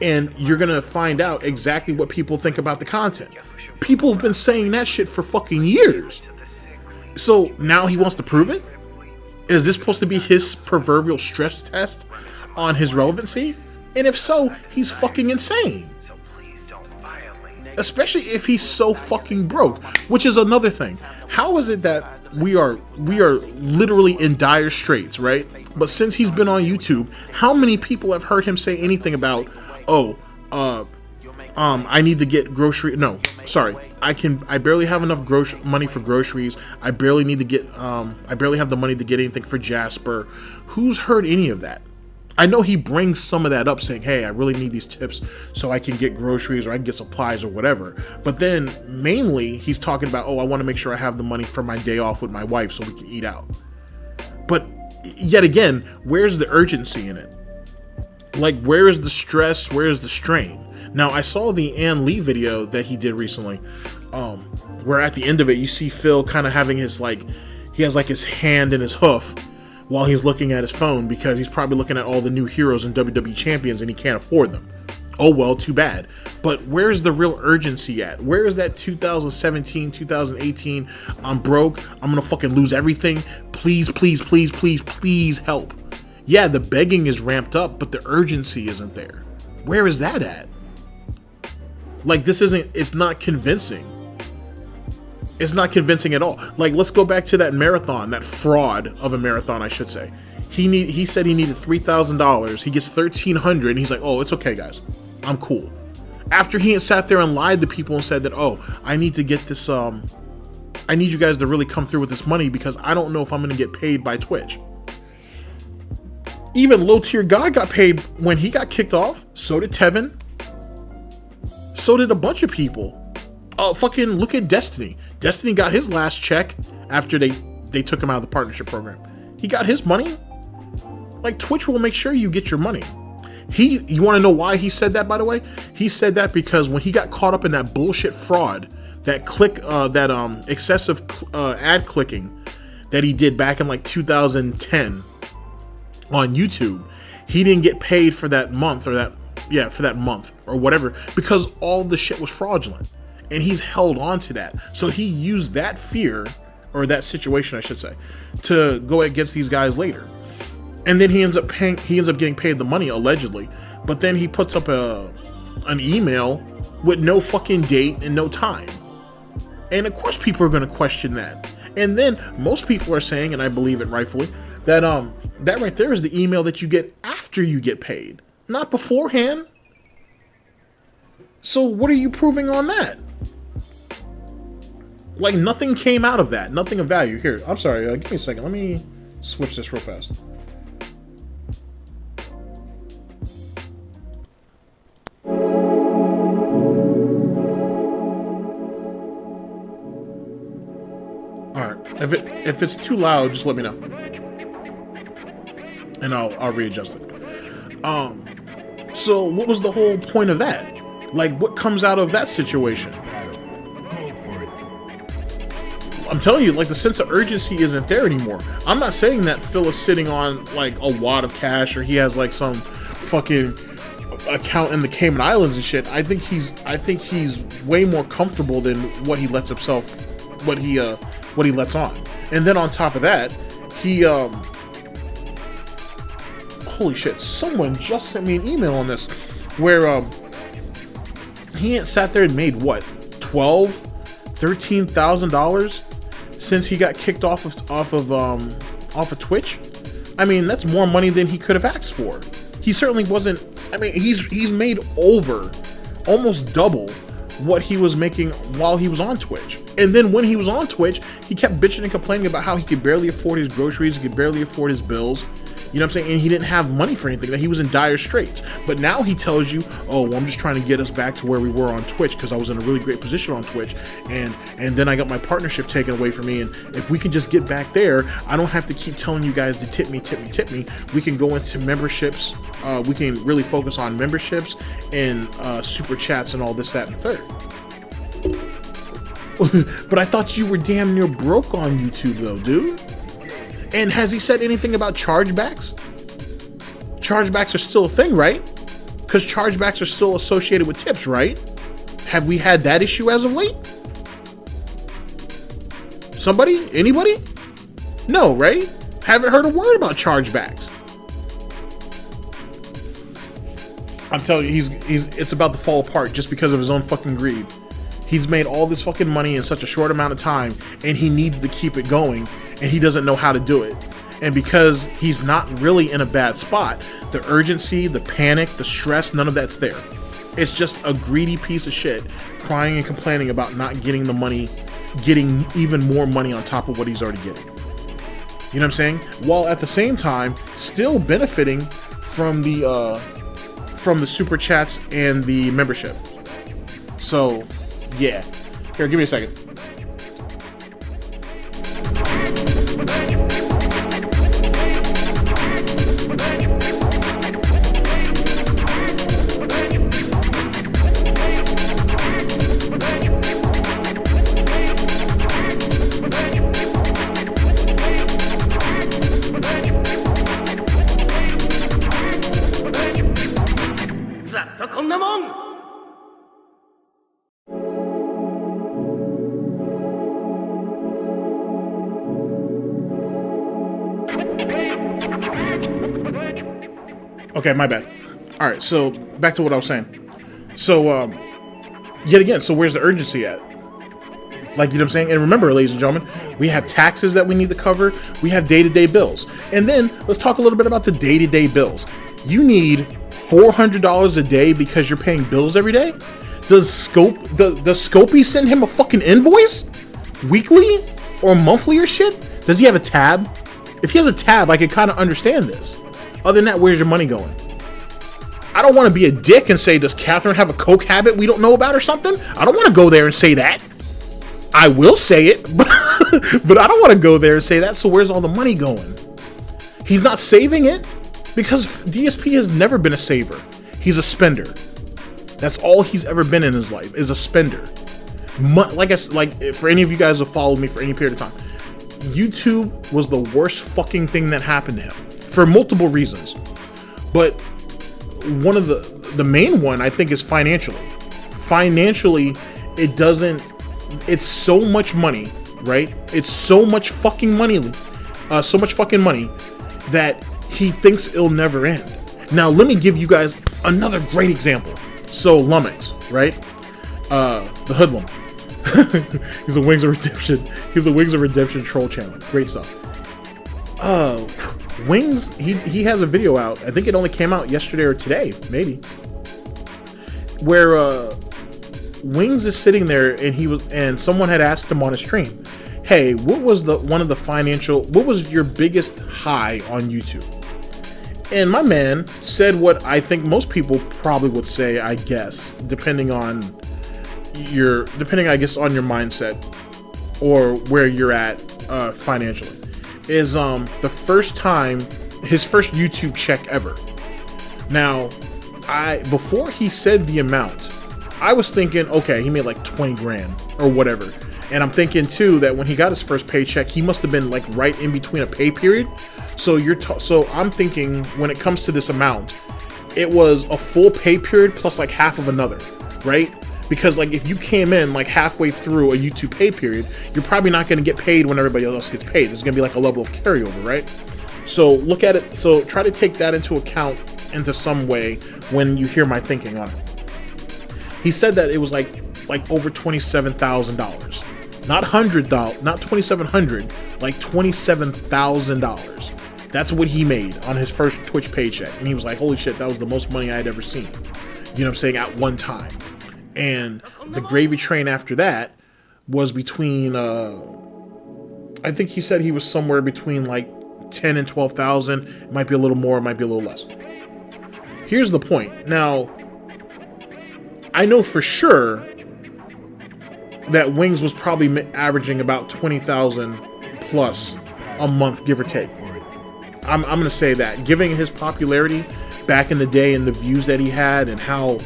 Speaker 3: and you're going to find out exactly what people think about the content. People have been saying that shit for fucking years. So now he wants to prove it? Is this supposed to be his proverbial stress test on his relevancy? And if so, he's fucking insane. Especially if he's so fucking broke, which is another thing. How is it that we are literally in dire straits, right? But since he's been on YouTube, how many people have heard him say anything about, I need to get grocery? No, sorry, I barely have enough money for groceries. I barely need to get, I barely have the money to get anything for Jasper. Who's heard any of that? I know he brings some of that up saying, hey, I really need these tips so I can get groceries or I can get supplies or whatever. But then mainly he's talking about, I want to make sure I have the money for my day off with my wife so we can eat out. But yet again, where's the urgency in it? Like, where is the stress? Where is the strain? Now, I saw the Ann Lee video that he did recently, where at the end of it, you see Phil kind of having his, like, he has like his hand in his hoof while he's looking at his phone because he's probably looking at all the new heroes and WWE champions and he can't afford them. Oh well, too bad. But where's the real urgency at? Where is that 2017, 2018, I'm broke, I'm gonna fucking lose everything, please, please, please, please, please help. Yeah, the begging is ramped up, but the urgency isn't there. Where is that at? Like, it's not convincing. It's not convincing at all. Like, let's go back to that marathon, that fraud of a marathon, I should say. He said he needed $3,000. He gets $1,300, and he's like, "Oh, it's okay, guys, I'm cool." After he had sat there and lied to people and said that, "Oh, I need to get this. I need you guys to really come through with this money because I don't know if I'm going to get paid by Twitch." Even Low Tier God got paid when he got kicked off. So did Tevin. So did a bunch of people. Fucking look at Destiny. Destiny got his last check after they took him out of the partnership program. He got his money. Like, Twitch will make sure you get your money. You want to know why he said that, by the way? He said that because when he got caught up in that bullshit fraud, that excessive ad clicking that he did back in like 2010 on YouTube, he didn't get paid for that month for that month or whatever because all the shit was fraudulent, and he's held on to that. So he used that fear, or that situation I should say, to go against these guys later. And then he ends up getting paid the money, allegedly, but then he puts up an email with no fucking date and no time. And of course people are going to question that. And then most people are saying, and I believe it rightfully, that that right there is the email that you get after you get paid, not beforehand. So what are you proving on that? Like, nothing came out of that. Nothing of value. Here, I'm sorry. Give me a second. Let me switch this real fast. All right. If it's too loud, just let me know, and I'll readjust it. So what was the whole point of that? Like, what comes out of that situation? I'm telling you, like, the sense of urgency isn't there anymore. I'm not saying that Phil is sitting on like a wad of cash, or he has like some fucking account in the Cayman Islands and shit. I think he's way more comfortable than what he lets himself, what he lets on. And then on top of that, he holy shit, someone just sent me an email on this where he ain't sat there and made what, $13,000 since he got kicked off of Twitch. I mean, that's more money than he could have asked for. He certainly wasn't. I mean, he's made over almost double what he was making while he was on Twitch. And then when he was on Twitch, he kept bitching and complaining about how he could barely afford his groceries, he could barely afford his bills. You know what I'm saying? And he didn't have money for anything, that he was in dire straits. But now he tells you, "Oh, well, I'm just trying to get us back to where we were on Twitch because I was in a really great position on Twitch. And then I got my partnership taken away from me. And if we can just get back there, I don't have to keep telling you guys to tip me. We can go into memberships. We can really focus on memberships and super chats and all this, that, and the third." But I thought you were damn near broke on YouTube though, dude. And has he said anything about chargebacks? Chargebacks are still a thing, right? Because chargebacks are still associated with tips, right? Have we had that issue as of late? Somebody? Anybody? No, right? Haven't heard a word about chargebacks. I'm telling you, it's about to fall apart just because of his own fucking greed. He's made all this fucking money in such a short amount of time, and he needs to keep it going, and he doesn't know how to do it. And because he's not really in a bad spot, the urgency, the panic, the stress, none of that's there. It's just a greedy piece of shit crying and complaining about not getting the money, getting even more money on top of what he's already getting. You know what I'm saying? While at the same time still benefiting from the super chats and the membership. So yeah. Here, give me a second. Okay, my bad. All right, so back to what I was saying. So, yet again, so where's the urgency at? Like, you know what I'm saying? And remember, ladies and gentlemen, we have taxes that we need to cover. We have day-to-day bills. And then let's talk a little bit about the day-to-day bills. You need $400 a day because you're paying bills every day? Does Scopey send him a fucking invoice? Weekly? Or monthly or shit? Does he have a tab? If he has a tab, I could kind of understand this. Other than that, where's your money going? I don't want to be a dick and say, does Catherine have a coke habit we don't know about or something? I don't want to go there and say that. I will say it, but I don't want to go there and say that. So where's all the money going? He's not saving it because DSP has never been a saver. He's a spender. That's all he's ever been in his life, is a spender. Like for any of you guys who followed me for any period of time, YouTube was the worst fucking thing that happened to him for multiple reasons. But one of the main one, I think, is financially. Financially, it's so much money, right? It's so much fucking money, that he thinks it'll never end. Now, let me give you guys another great example. So, Lummox, right? The Hoodlum. He's a Wings of Redemption. He's a Wings of Redemption troll channel. Great stuff. Wings, he has a video out. I think it only came out yesterday or today, maybe. Where Wings is sitting there and someone had asked him on his stream, hey, what was what was your biggest high on YouTube? And my man said what I think most people probably would say, I guess, depending on your mindset or where you're at financially, is the first time, his first YouTube check ever. Now, before he said the amount, I was thinking, okay, he made like 20 grand or whatever. And I'm thinking too that when he got his first paycheck, he must have been like right in between a pay period. So so I'm thinking when it comes to this amount, it was a full pay period plus like half of another, right? Because like if you came in like halfway through a YouTube pay period, you're probably not going to get paid when everybody else gets paid. There's going to be like a level of carryover, right? So look at it. So try to take that into account into some way when you hear my thinking on it. He said that it was like over $27,000, not $100, not $2,700, like $27,000. That's what he made on his first Twitch paycheck. And he was like, holy shit, that was the most money I had ever seen. You know what I'm saying? At one time. And the gravy train after that was between, I think he said he was somewhere between like 10 and 12,000. It might be a little more, it might be a little less. Here's the point. Now, I know for sure that Wings was probably averaging about 20,000 plus a month, give or take. I'm going to say that, given his popularity back in the day and the views that he had and how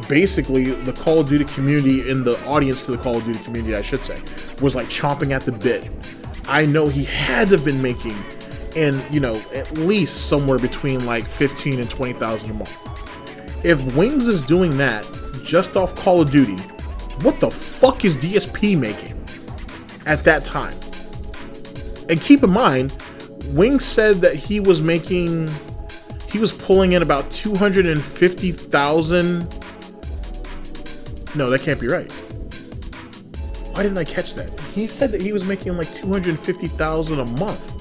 Speaker 3: basically the Call of Duty community, in the audience to the Call of Duty community, I should say, was like chomping at the bit. I know he had to have been making, and at least somewhere between like 15 and 20,000 a month. If Wings is doing that just off Call of Duty, what the fuck is DSP making at that time? And keep in mind, Wings said that he was pulling in about 250,000. No, that can't be right. Why didn't I catch that? He said that he was making like 250,000 a month.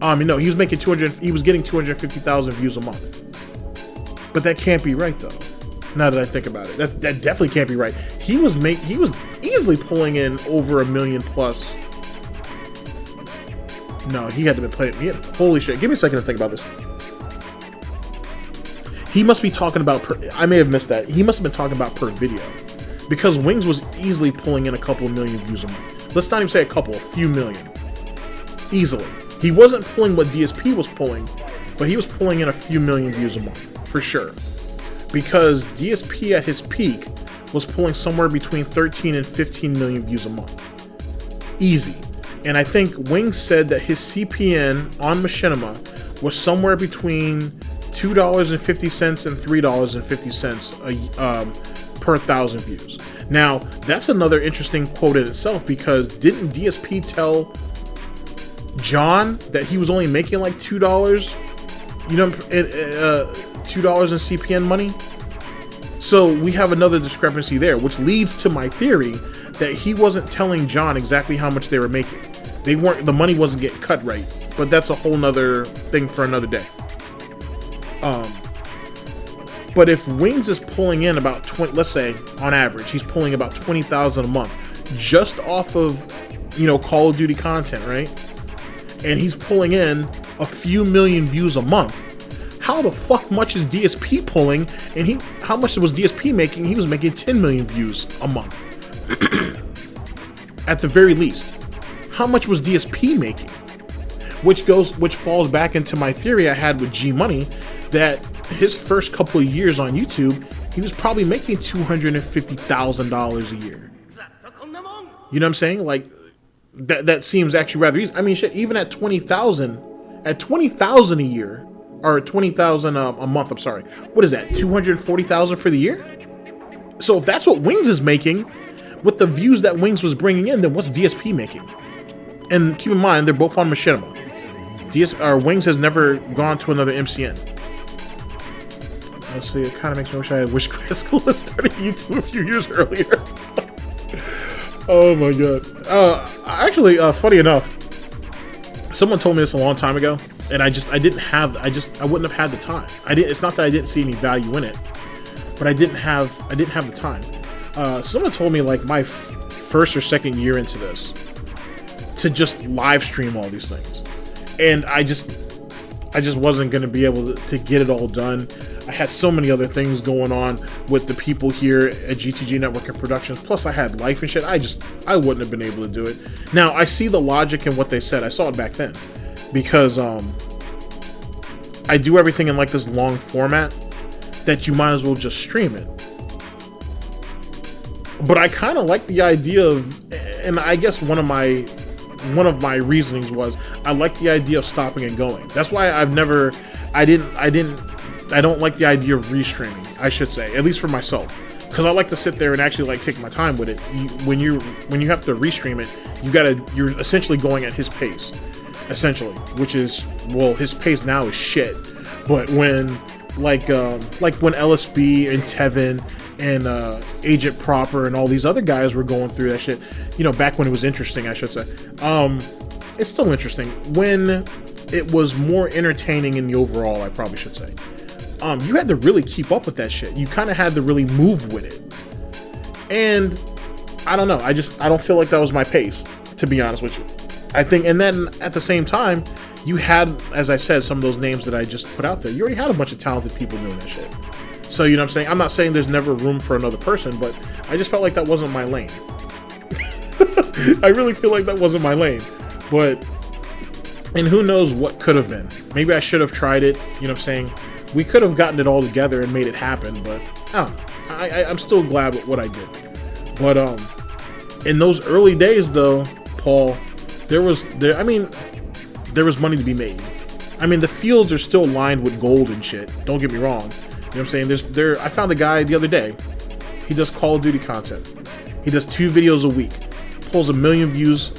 Speaker 3: No, he was making he was getting 250,000 views a month. But that can't be right though. Now that I think about it, that definitely can't be right. He was easily pulling in over 1 million plus. No, he had to be playing. Holy shit! Give me a second to think about this. He must be talking about I may have missed that. He must have been talking about per video, because Wings was easily pulling in a couple of million views a month. Let's not even say a few million. Easily. He wasn't pulling what DSP was pulling, but he was pulling in a few million views a month for sure. Because DSP at his peak was pulling somewhere between 13 and 15 million views a month. Easy. And I think Wings said that his CPN on Machinima was somewhere between $2.50 and $3.50 per 1,000 views. Now, that's another interesting quote in itself, because didn't DSP tell John that he was only making like $2, $2 in CPN money? So we have another discrepancy there, which leads to my theory that he wasn't telling John exactly how much they were making. The money wasn't getting cut right, but that's a whole nother thing for another day. But if Wings is pulling in about 20, let's say on average, he's pulling about 20,000 a month just off of, Call of Duty content, right? And he's pulling in a few million views a month. How the fuck much is DSP pulling? And how much was DSP making? He was making 10 million views a month. At the very least. How much was DSP making? Which falls back into my theory I had with G Money, that his first couple of years on YouTube, he was probably making $250,000 a year. You know what I'm saying? Like, that seems actually rather easy. I mean, shit, even at 20,000 a year, or 20,000 a month, I'm sorry. What is that? 240,000 for the year? So if that's what Wings is making, with the views that Wings was bringing in, then what's DSP making? And keep in mind, they're both on Machinima. Wings has never gone to another MCN. Let's see, it kind of makes me wish I had wished Crystal had started YouTube a few years earlier. Oh my god. Actually, funny enough, someone told me this a long time ago, and I wouldn't have had the time. It's not that I didn't see any value in it, but I didn't have the time. Someone told me like my first or second year into this to just live stream all these things, and I just wasn't going to be able to get it all done. I had so many other things going on with the people here at GTG Network and Productions. Plus I had life and shit. I wouldn't have been able to do it. Now I see the logic in what they said. I saw it back then because I do everything in like this long format that you might as well just stream it. But I kind of like the idea of, and I guess one of my reasonings was I like the idea of stopping and going. That's why I don't like the idea of restreaming, I should say, at least for myself, because I like to sit there and actually like take my time with it. When you have to restream it, you're essentially going at his pace, essentially, which is, well, his pace now is shit. But when like when LSB and Tevin and Agent Proper and all these other guys were going through that shit, back when it was interesting, I should say. It's still interesting when it was more entertaining in the overall, I probably should say. You had to really keep up with that shit. You kind of had to really move with it. And I don't know. I don't feel like that was my pace, to be honest with you. I think, and then at the same time, you had, as I said, some of those names that I just put out there. You already had a bunch of talented people doing that shit. So, you know what I'm saying? I'm not saying there's never room for another person, but I just felt like that wasn't my lane. I really feel like that wasn't my lane. But, and who knows what could have been. Maybe I should have tried it, you know what I'm saying? We could have gotten it all together and made it happen, but I don't know. I'm still glad with what I did. But in those early days, though, Paul, there was money to be made. I mean, the fields are still lined with gold and shit. Don't get me wrong. You know what I'm saying? I found a guy the other day. He does Call of Duty content. He does 2 videos a week. Pulls a million views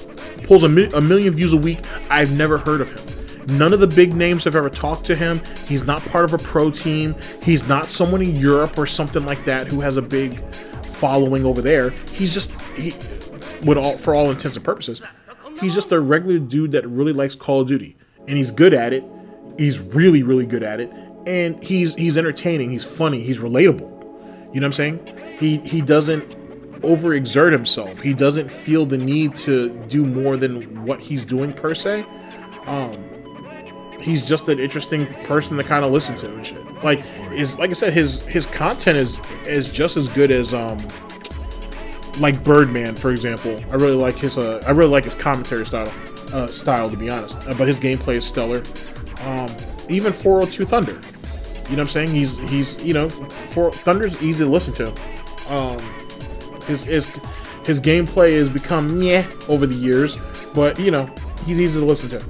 Speaker 3: a week. I've never heard of him. None of the big names have ever talked to him. He's not part of a pro team. He's not someone in Europe or something like that who has a big following over there. He's just, for all intents and purposes, he's just a regular dude that really likes Call of Duty. And he's good at it. He's really, really good at it. And he's entertaining. He's funny. He's relatable. You know what I'm saying? He doesn't overexert himself. He doesn't feel the need to do more than what he's doing per se. He's just an interesting person to kind of listen to and shit. Like I said, his content is just as good as like Birdman, for example. I really like his commentary style, to be honest. But his gameplay is stellar. Even 402 Thunder. You know what I'm saying? He's Thunder's easy to listen to. His gameplay has become meh over the years, but he's easy to listen to.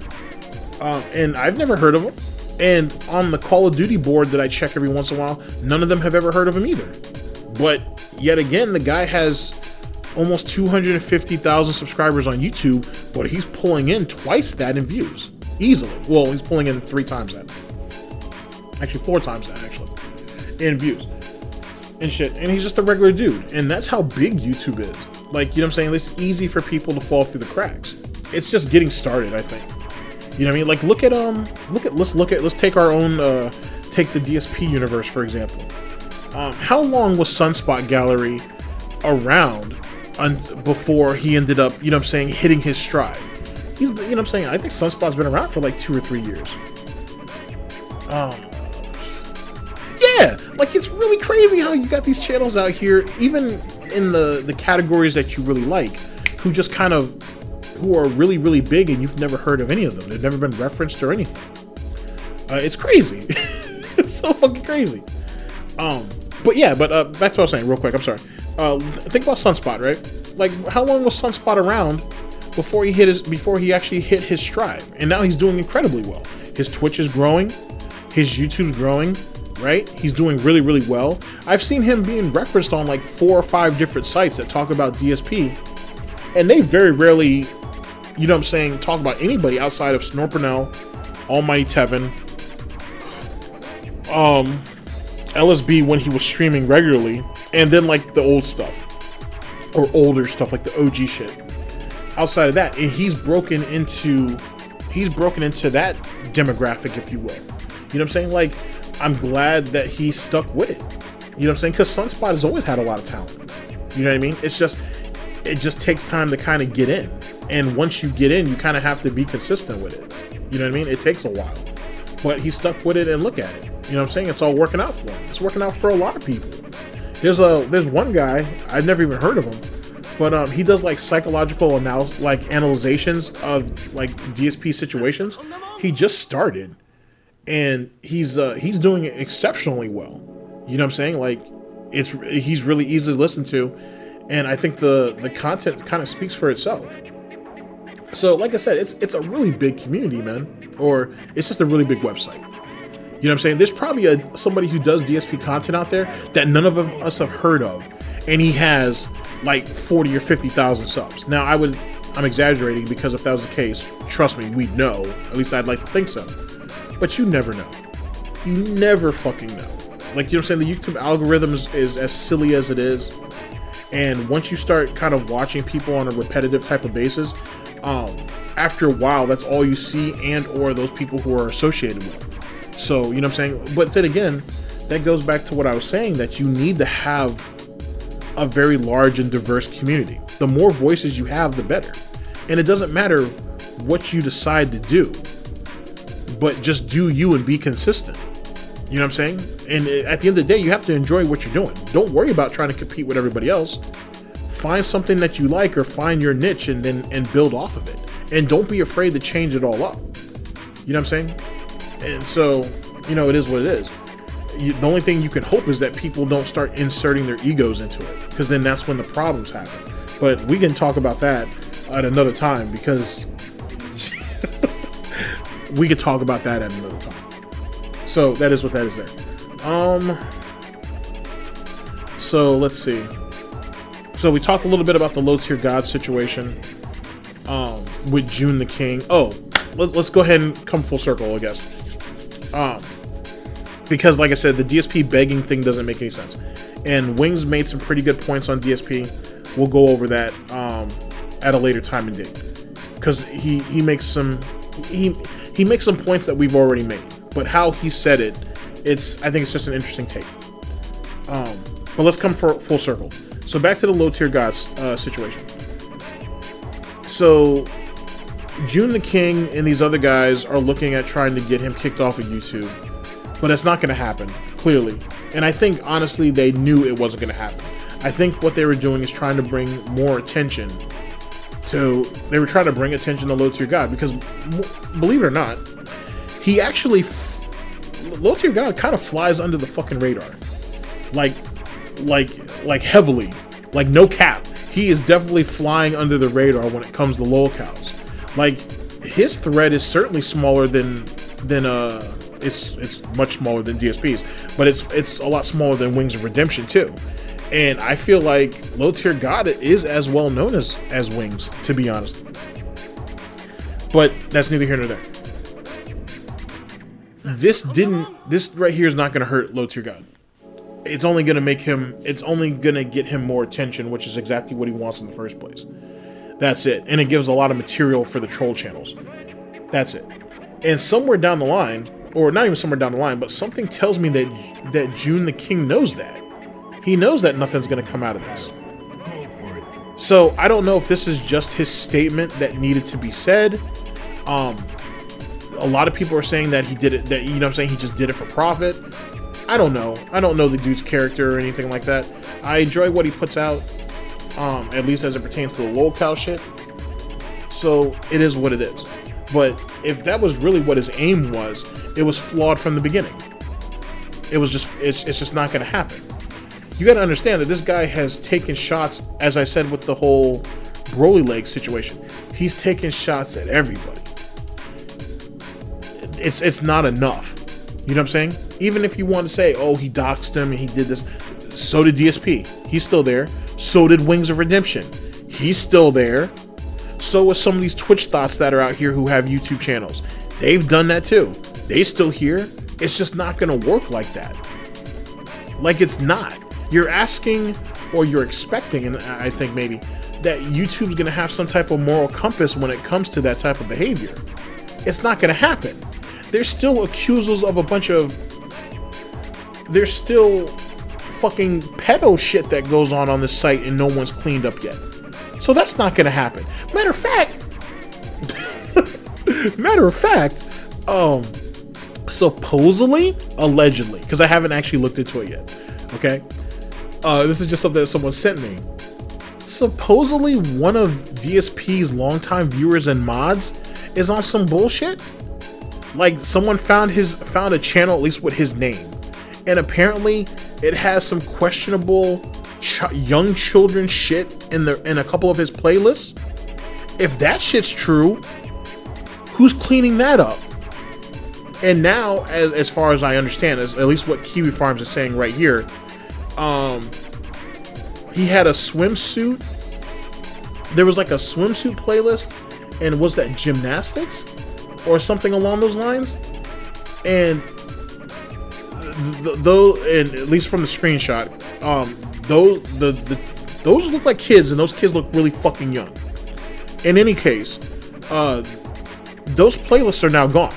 Speaker 3: And I've never heard of him. And on the Call of Duty board that I check every once in a while, none of them have ever heard of him either. But yet again, the guy has almost 250,000 subscribers on YouTube, but he's pulling in twice that in views. Easily. Well, he's pulling in 3 times that. Actually, 4 times that, actually. In views. and shit, and he's just a regular dude, and that's how big YouTube is. Like, you know what I'm saying? It's easy for people to fall through the cracks. It's just getting started, I think. You know what I mean? Like, let's take our own, take the DSP universe, for example. How long was Sunspot Gallery around before he ended up, you know what I'm saying, hitting his stride? You know what I'm saying? I think Sunspot's been around for like 2 or 3 years. Yeah, like, it's really crazy how you got these channels out here, even in the categories that you really like, who are really, really big and you've never heard of any of them. They've never been referenced or anything. It's crazy. It's so fucking crazy. But back to what I was saying real quick. I'm sorry. Think about Sunspot, right? Like, how long was Sunspot around before he actually hit his stride? And now he's doing incredibly well. His Twitch is growing, his YouTube's growing, right? He's doing really, really well. I've seen him being referenced on like 4 or 5 different sites that talk about DSP, and they very rarely, you know what I'm saying, talk about anybody outside of Snorpernell, Almighty Tevin, LSB when he was streaming regularly, and then like the old stuff or older stuff, like the OG shit. Outside of that, and he's broken into that demographic, if you will. You know what I'm saying? Like, I'm glad that he stuck with it. You know what I'm saying? Because Sunspot has always had a lot of talent. You know what I mean? It just takes time to kind of get in. And once you get in, you kind of have to be consistent with it. You know what I mean? It takes a while. But he stuck with it, and look at it. You know what I'm saying? It's all working out for him. It's working out for a lot of people. There's one guy, I've never even heard of him, but he does like psychological analyzations of like DSP situations. He just started, and he's doing it exceptionally well. You know what I'm saying? Like, he's really easy to listen to, and I think the content kind of speaks for itself. So, like I said, it's a really big community, man, or it's just a really big website. You know what I'm saying? There's probably somebody who does DSP content out there that none of us have heard of, and he has like 40 or 50,000 subs. Now, I'm exaggerating, because if that was the case, trust me, we'd know. At least I'd like to think so. But you never know. You never fucking know. Like, you know what I'm saying? The YouTube algorithm is as silly as it is. And once you start kind of watching people on a repetitive type of basis, after a while, that's all you see, and or those people who are associated with. So, you know what I'm saying? But then again, that goes back to what I was saying, that you need to have a very large and diverse community. The more voices you have, the better. And it doesn't matter what you decide to do, but just do you and be consistent. You know what I'm saying? And at the end of the day, you have to enjoy what you're doing. Don't worry about trying to compete with everybody else. Find something that you like, or find your niche, and build off of it. And don't be afraid to change it all up. You know what I'm saying? And so, you know, it is what it is. The only thing you can hope is that people don't start inserting their egos into it, because then that's when the problems happen. But we can talk about that at another time, because we could talk about that at another time. So that is what that is there. So let's see. So we talked a little bit about the low tier god situation with June the King. Oh, let's go ahead and come full circle, I guess. Because like I said, the DSP begging thing doesn't make any sense. And Wings made some pretty good points on DSP. We'll go over that at a later time and date. Because he makes some points that we've already made. But how he said it, I think it's just an interesting take. But let's come full circle. So back to the low tier gods situation. So June the King and these other guys are looking at trying to get him kicked off of YouTube, but it's not going to happen, clearly. And I think, honestly, they knew it wasn't going to happen. I think what they were doing is trying to bring more attention to, they were trying to bring attention to low tier god, because believe it or not, he actually, low tier god kind of flies under the fucking radar. Like heavily, like no cap. He is definitely flying under the radar when it comes to lolcows. Like, his thread is certainly smaller than it's much smaller than DSP's, but it's a lot smaller than Wings of Redemption too. And I feel like low tier god is as well known as Wings, to be honest. But that's neither here nor there. This right here is not going to hurt low tier god. it's only going to get him more attention, which is exactly what he wants in the first place. That's it. And it gives a lot of material for the troll channels. That's it. And somewhere down the line, or not even somewhere down the line, but something tells me that June the King knows that. He knows that nothing's going to come out of this. So I don't know if this is just his statement that needed to be said. A lot of people are saying that he did it, that, you know what I'm saying, he just did it for profit. I don't know. I don't know the dude's character or anything like that. I enjoy what he puts out, at least as it pertains to the lolcow shit. So it is what it is. But if that was really what his aim was, it was flawed from the beginning. It's just not going to happen. You got to understand that this guy has taken shots, as I said with the whole Broly leg situation. He's taken shots at everybody. It's not enough. You know what I'm saying? Even if you want to say, oh, he doxed him and he did this, so did DSP. He's still there. So did Wings of Redemption. He's still there. So is some of these Twitch thoughts that are out here who have YouTube channels. They've done that too. They still here. It's just not going to work like that. Like, it's not. You're asking, or you're expecting, and I think maybe, that YouTube's going to have some type of moral compass when it comes to that type of behavior. It's not going to happen. There's still accusers of a bunch of... There's still fucking pedo shit that goes on this site and no one's cleaned up yet. So that's not going to happen. Matter of fact, supposedly, allegedly, because I haven't actually looked into it yet, okay? This is just something that someone sent me. Supposedly, one of DSP's longtime viewers and mods is on some bullshit. Like, someone found a channel, at least with his name, and apparently it has some questionable young children shit in a couple of his playlists. If that shit's true, who's cleaning that up? And now, as far as I understand, at least what Kiwi Farms is saying right here, he had a swimsuit. There was like a swimsuit playlist, and was that gymnastics or something along those lines? And those, and at least from the screenshot, those look like kids, and those kids look really fucking young. In any case, those playlists are now gone.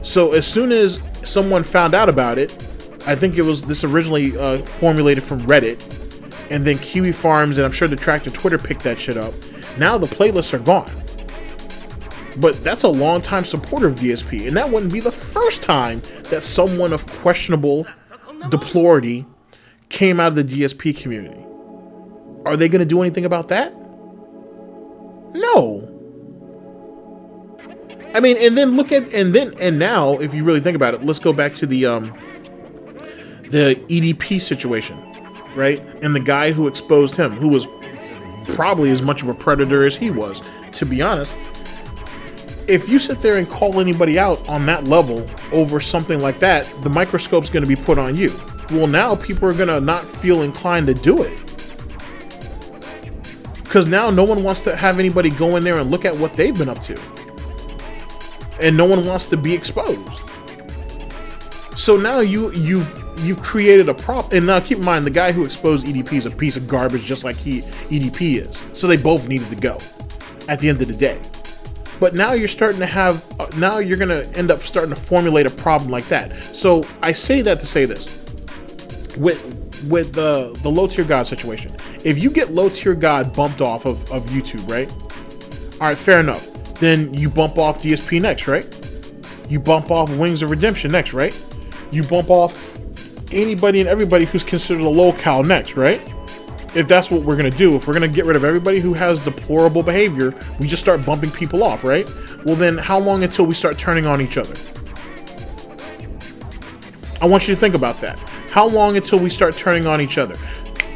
Speaker 3: So as soon as someone found out about it, I think this originally formulated from Reddit, and then Kiwi Farms, and I'm sure the Tractor Twitter picked that shit up. Now the playlists are gone. But that's a long-time supporter of DSP, and that wouldn't be the first time that someone of questionable deplority came out of the DSP community. Are they going to do anything about that? No. I mean, and then now, if you really think about it, let's go back to the EDP situation, right? And the guy who exposed him, who was probably as much of a predator as he was, to be honest. If you sit there and call anybody out on that level over something like that, the microscope's going to be put on you. Well, now people are going to not feel inclined to do it. Because now no one wants to have anybody go in there and look at what they've been up to. And no one wants to be exposed. So now you've created a problem. And now keep in mind, the guy who exposed EDP is a piece of garbage, just like EDP is. So they both needed to go at the end of the day. But now you're starting to have, now you're going to end up starting to formulate a problem like that. So I say that to say this. With the low tier god situation, if you get low tier god bumped off of YouTube, right? All right, fair enough. Then you bump off DSP next, right? You bump off Wings of Redemption next, right? You bump off anybody and everybody who's considered a lolcow next, right? If that's what we're going to do, if we're going to get rid of everybody who has deplorable behavior, we just start bumping people off, right? Well, then how long until we start turning on each other? I want you to think about that. How long until we start turning on each other?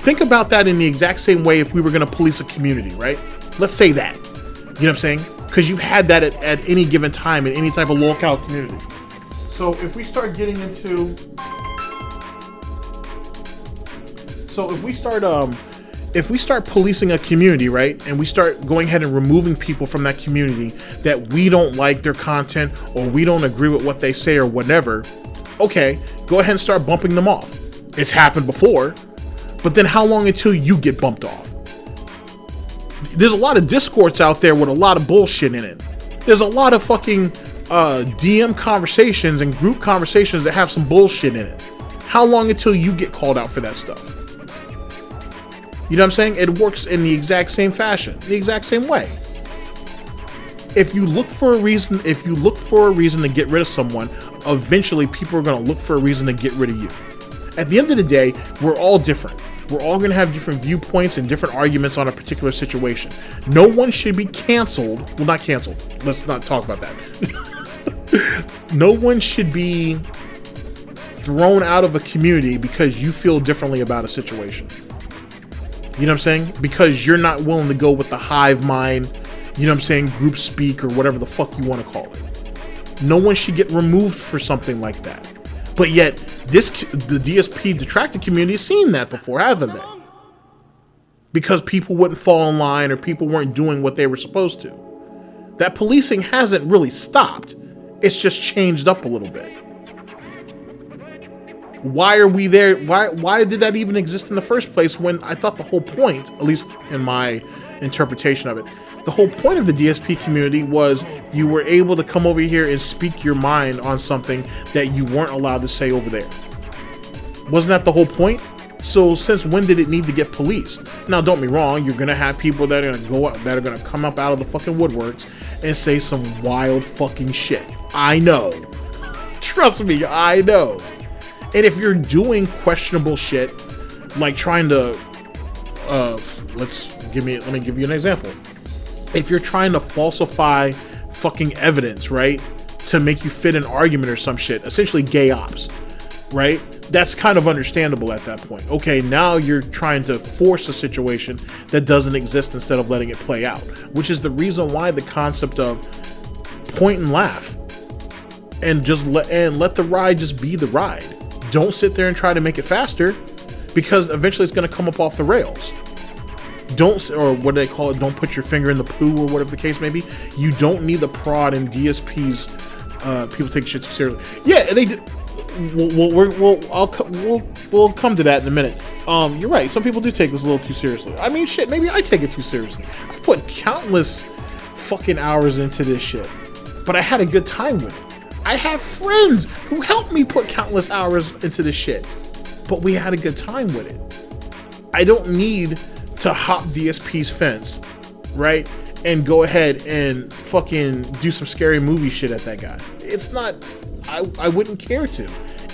Speaker 3: Think about that in the exact same way if we were going to police a community, right? Let's say that. You know what I'm saying? Because you've had that at any given time in any type of lolcow community. So if we start getting into... So if we start policing a community, right, and we start going ahead and removing people from that community that we don't like their content or we don't agree with what they say or whatever, okay, go ahead and start bumping them off. It's happened before. But then how long until you get bumped off? There's a lot of discords out there with a lot of bullshit in it. There's a lot of fucking DM conversations and group conversations that have some bullshit in it. How long until you get called out for that stuff? You know what I'm saying? It works in the exact same fashion, the exact same way. If you look for a reason, to get rid of someone, eventually people are going to look for a reason to get rid of you. At the end of the day, we're all different. We're all going to have different viewpoints and different arguments on a particular situation. No one should be canceled. Well, not canceled. Let's not talk about that. No one should be thrown out of a community because you feel differently about a situation. You know what I'm saying? Because you're not willing to go with the hive mind, you know what I'm saying, group speak or whatever the fuck you want to call it. No one should get removed for something like that. But yet, the DSP detractor community has seen that before, haven't they? Because people wouldn't fall in line or people weren't doing what they were supposed to. That policing hasn't really stopped. It's just changed up a little bit. Why are we there? Why did that even exist in the first place when I thought the whole point, at least in my interpretation of it, the whole point of the DSP community was you were able to come over here and speak your mind on something that you weren't allowed to say over there. Wasn't that the whole point? So since when did it need to get policed? Now, don't be wrong. You're going to have people that are going to go up, that are going to come up out of the fucking woodworks and say some wild fucking shit. I know. Trust me, I know. And if you're doing questionable shit, like trying to, let me give you an example. If you're trying to falsify fucking evidence, right, to make you fit an argument or some shit, essentially gay ops, right? That's kind of understandable at that point. Okay, now you're trying to force a situation that doesn't exist instead of letting it play out, which is the reason why the concept of point and laugh and just let the ride just be the ride. Don't sit there and try to make it faster, because eventually it's going to come up off the rails. Or what do they call it? Don't put your finger in the poo, or whatever the case may be. You don't need the prod and DSPs. People take shit too seriously. Yeah, they did. We'll come to that in a minute. You're right. Some people do take this a little too seriously. I mean, shit. Maybe I take it too seriously. I've put countless fucking hours into this shit, but I had a good time with it. I have friends who helped me put countless hours into this shit, but we had a good time with it. I don't need to hop DSP's fence, right, and go ahead and fucking do some scary movie shit at that guy. It's not, I wouldn't care to.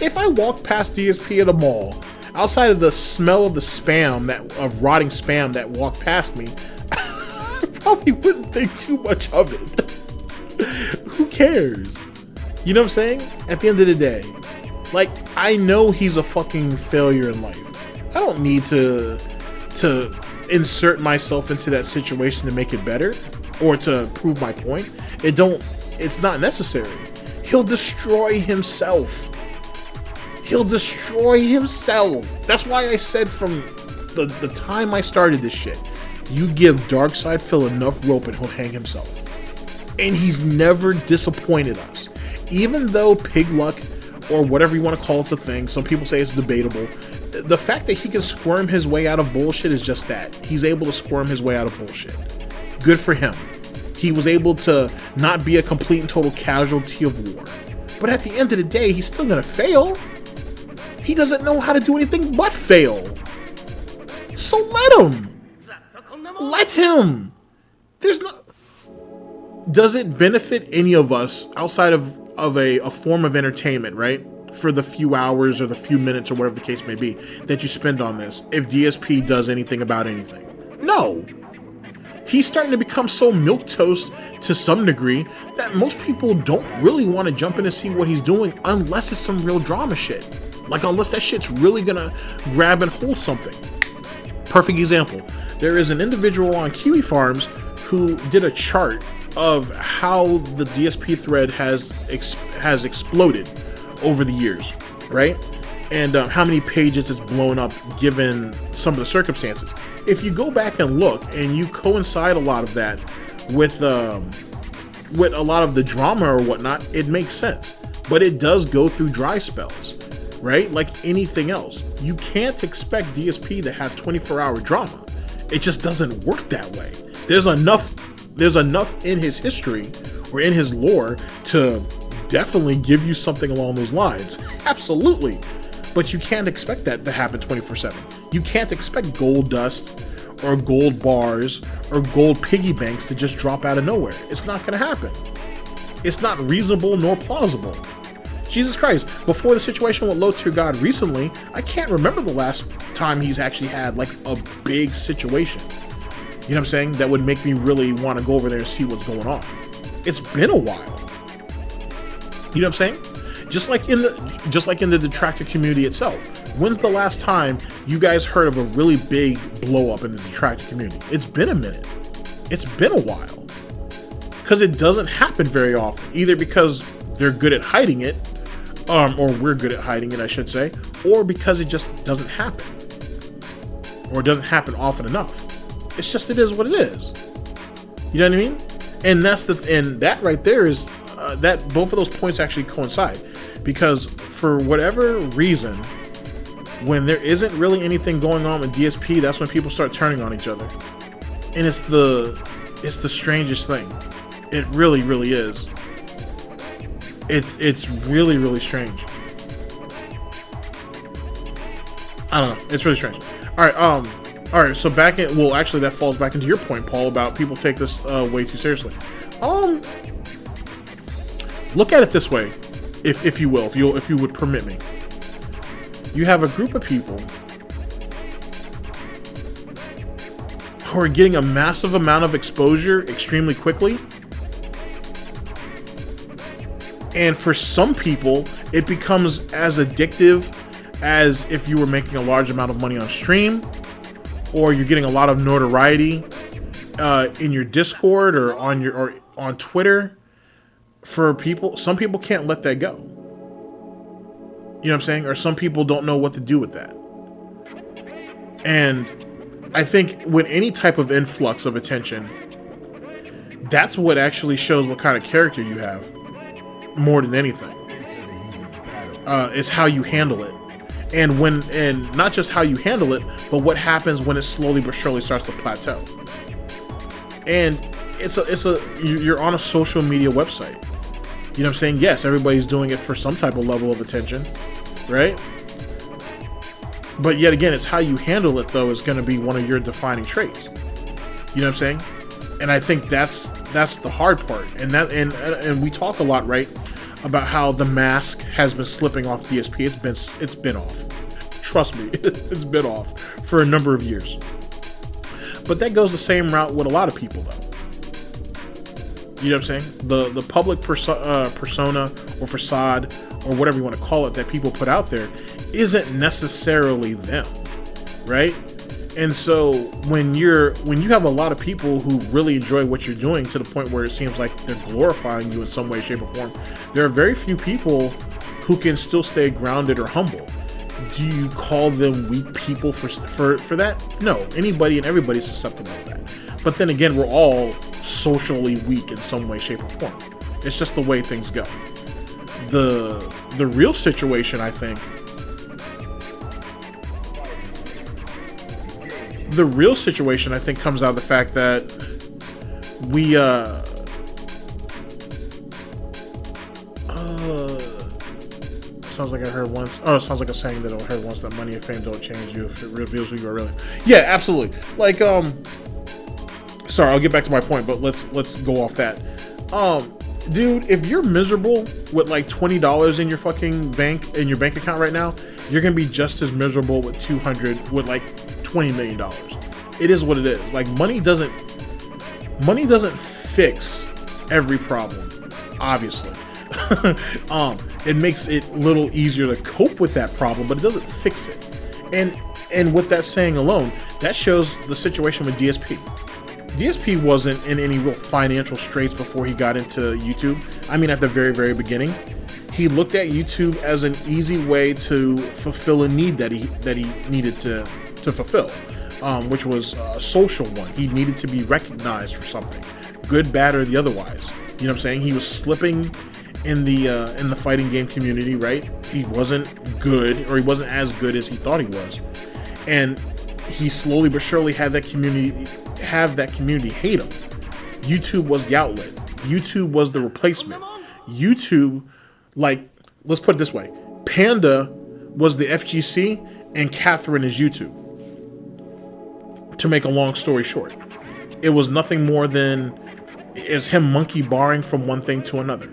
Speaker 3: If I walked past DSP at a mall, outside of the smell of the spam, of rotting spam that walked past me, I probably wouldn't think too much of it. Who cares? You know what I'm saying? At the end of the day, like, I know he's a fucking failure in life. I don't need to insert myself into that situation to make it better or to prove my point. It's not necessary. He'll destroy himself. He'll destroy himself. That's why I said from the time I started this shit, you give Darkside Phil enough rope and he'll hang himself. And he's never disappointed us. Even though pig luck or whatever you want to call it's a thing, some people say it's debatable. The fact that he can squirm his way out of bullshit is just that. He's able to squirm his way out of bullshit. Good for him. He was able to not be a complete and total casualty of war. But at the end of the day, he's still gonna fail. He doesn't know how to do anything but fail. So let him. Let him. There's no... Does it benefit any of us outside of a form of entertainment, right? For the few hours or the few minutes or whatever the case may be that you spend on this, if DSP does anything about anything? No. He's starting to become so milquetoast to some degree that most people don't really want to jump in and see what he's doing unless it's some real drama shit. Like, unless that shit's really gonna grab and hold something. Perfect example. There is an individual on Kiwi Farms who did a chart of how the DSP thread has exploded over the years, right? And how many pages it's blown up given some of the circumstances. If you go back and look and you coincide a lot of that with a lot of the drama or whatnot, it makes sense. But it does go through dry spells, right? Like anything else. You can't expect DSP to have 24-hour drama. It just doesn't work that way. There's enough in his history or in his lore to definitely give you something along those lines. Absolutely. But you can't expect that to happen 24/7. You can't expect gold dust or gold bars or gold piggy banks to just drop out of nowhere. It's not going to happen. It's not reasonable nor plausible. Jesus Christ, before the situation with Low Tier God recently, I can't remember the last time he's actually had like a big situation. You know what I'm saying? That would make me really want to go over there and see what's going on. It's been a while. You know what I'm saying? Just like in the detractor community itself. When's the last time you guys heard of a really big blow up in the detractor community? It's been a minute. It's been a while. Because it doesn't happen very often. Either because they're good at hiding it, or we're good at hiding it, I should say, or because it just doesn't happen. Or it doesn't happen often enough. It's just, it is what it is. You know what I mean? And that right there is that both of those points actually coincide, because for whatever reason, when there isn't really anything going on with DSP, that's when people start turning on each other, and it's the strangest thing. It really, really is. It's really, really strange. I don't know. It's really strange. All right. So actually, that falls back into your point, Paul, about people take this way too seriously. Look at it this way, if you will, if you would permit me. You have a group of people who are getting a massive amount of exposure extremely quickly. And for some people, it becomes as addictive as if you were making a large amount of money on stream, or you're getting a lot of notoriety in your Discord or on Twitter. For people, some people can't let that go. You know what I'm saying? Or some people don't know what to do with that. And I think with any type of influx of attention, that's what actually shows what kind of character you have. More than anything, is how you handle it, and not just how you handle it, but what happens when it slowly but surely starts to plateau. And you're on a social media website. You know what I'm saying? Yes, everybody's doing it for some type of level of attention, right? But yet again, it's how you handle it though is going to be one of your defining traits. You know what I'm saying? And I think that's the hard part. And we talk a lot, right, about how the mask has been slipping off DSP. It's been off. Trust me, it's been off for a number of years. But that goes the same route with a lot of people, though. You know what I'm saying? The public persona or facade or whatever you want to call it that people put out there isn't necessarily them, right? And so when you have a lot of people who really enjoy what you're doing to the point where it seems like they're glorifying you in some way, shape, or form, there are very few people who can still stay grounded or humble. Do you call them weak people for that? No, anybody and everybody's susceptible to that. But then again, we're all socially weak in some way, shape, or form. It's just the way things go. The real situation, I think, comes out of the fact that we sounds like I heard once. Oh, it sounds like a saying that I heard once, that money and fame don't change you if it reveals who you are really. Yeah, absolutely. Like, sorry, I'll get back to my point, but let's go off that. Dude, if you're miserable with like $20 in your fucking bank account right now, you're gonna be just as miserable with like $20 million. It is what it is. Like, money doesn't fix every problem, obviously. It makes it a little easier to cope with that problem, but it doesn't fix it. And with that saying alone, that shows the situation with DSP. DSP wasn't in any real financial straits before he got into YouTube. I mean, at the very, very beginning, he looked at YouTube as an easy way to fulfill a need that he needed to fulfill, which was a social one. He needed to be recognized for something, good, bad, or the otherwise. You know what I'm saying? He was slipping in the fighting game community, right? He wasn't good, or he wasn't as good as he thought he was, and he slowly but surely had that community hate him. YouTube was the outlet. YouTube was the replacement. YouTube, like, let's put it this way: Panda was the FGC, and Catherine is YouTube. To make a long story short, it was nothing more than is him monkey barring from one thing to another,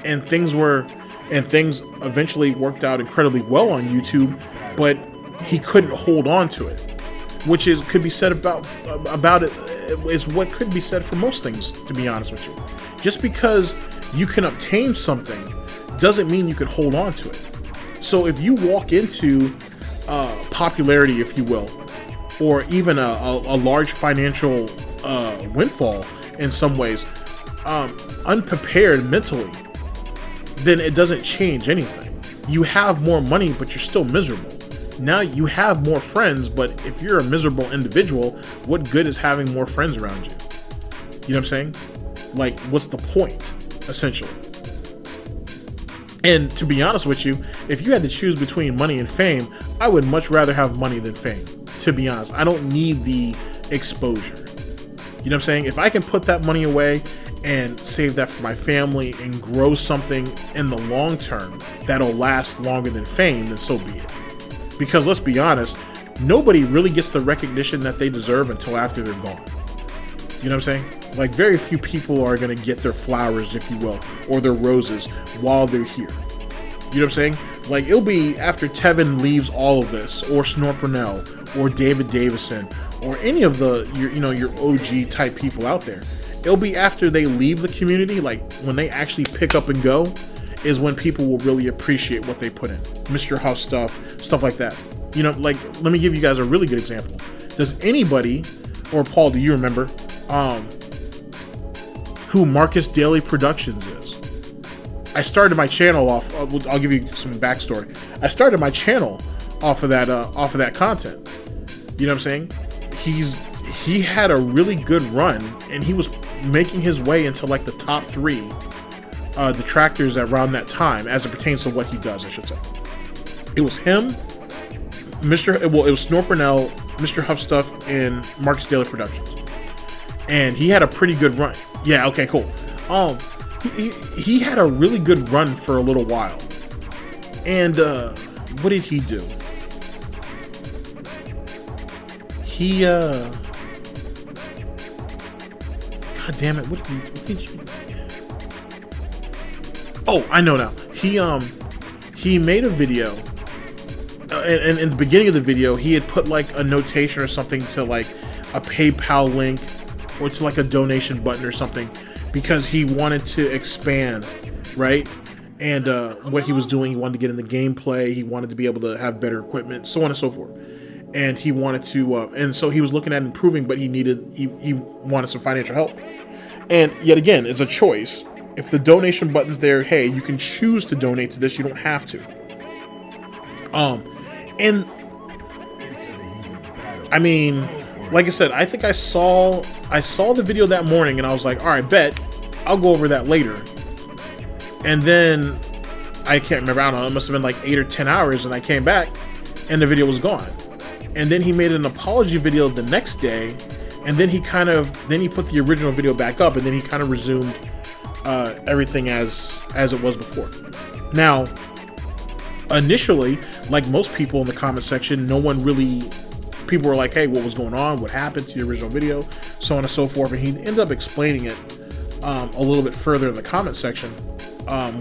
Speaker 3: and things eventually worked out incredibly well on YouTube, but he couldn't hold on to it, which could be said about it is what could be said for most things, to be honest with you. Just because you can obtain something doesn't mean you can hold on to it. So if you walk into popularity, if you will, or even a large financial windfall in some ways, unprepared mentally, then it doesn't change anything. You have more money, but you're still miserable. Now you have more friends, but if you're a miserable individual, what good is having more friends around you? You know what I'm saying? Like, what's the point, essentially? And to be honest with you, if you had to choose between money and fame, I would much rather have money than fame, to be honest. I don't need the exposure. You know what I'm saying? If I can put that money away and save that for my family and grow something in the long term that'll last longer than fame, then so be it. Because let's be honest, nobody really gets the recognition that they deserve until after they're gone. You know what I'm saying? Like, very few people are going to get their flowers, if you will, or their roses while they're here. You know what I'm saying? Like, it'll be after Tevin leaves all of this, or Snorpernell, or David Davison, or any of your OG type people out there. It'll be after they leave the community, like when they actually pick up and go, is when people will really appreciate what they put in. Mr. Huff stuff like that. You know, like, let me give you guys a really good example. Does anybody, or Paul, do you remember, who Marcus Daily Productions is? I started my channel off. I'll give you some backstory. I started my channel off of that content. You know what I'm saying? He had a really good run, and he was making his way into like the top 3 detractors around that time, as it pertains to what he does, I should say. It was him, it was Snorpernell, Mr. Huff Stuff, and Marcus Daily Productions. And he had a pretty good run. Yeah, okay, cool. He had a really good run for a little while. And what did he do? God damn it, what did you... Oh, I know now. He made a video, and in the beginning of the video, he had put like a notation or something to like a PayPal link, or to like a donation button or something, because he wanted to expand, right? And what he was doing, he wanted to get in the gameplay, he wanted to be able to have better equipment, so on and so forth. And he wanted to, and so he was looking at improving, but he wanted some financial help. And yet again, it's a choice. If the donation button's there, hey, you can choose to donate to this. You don't have to. And I mean, like I said, I think I saw the video that morning, and I was like, all right, bet I'll go over that later. And then I can't remember. I don't know. It must have been like 8 or 10 hours, and I came back, and the video was gone. And then he made an apology video the next day, and then he put the original video back up, and then he kind of resumed everything as it was before. Now, initially, like most people in the comment section, people were like, hey, what was going on? What happened to your original video? So on and so forth. And he ended up explaining it a little bit further in the comment section,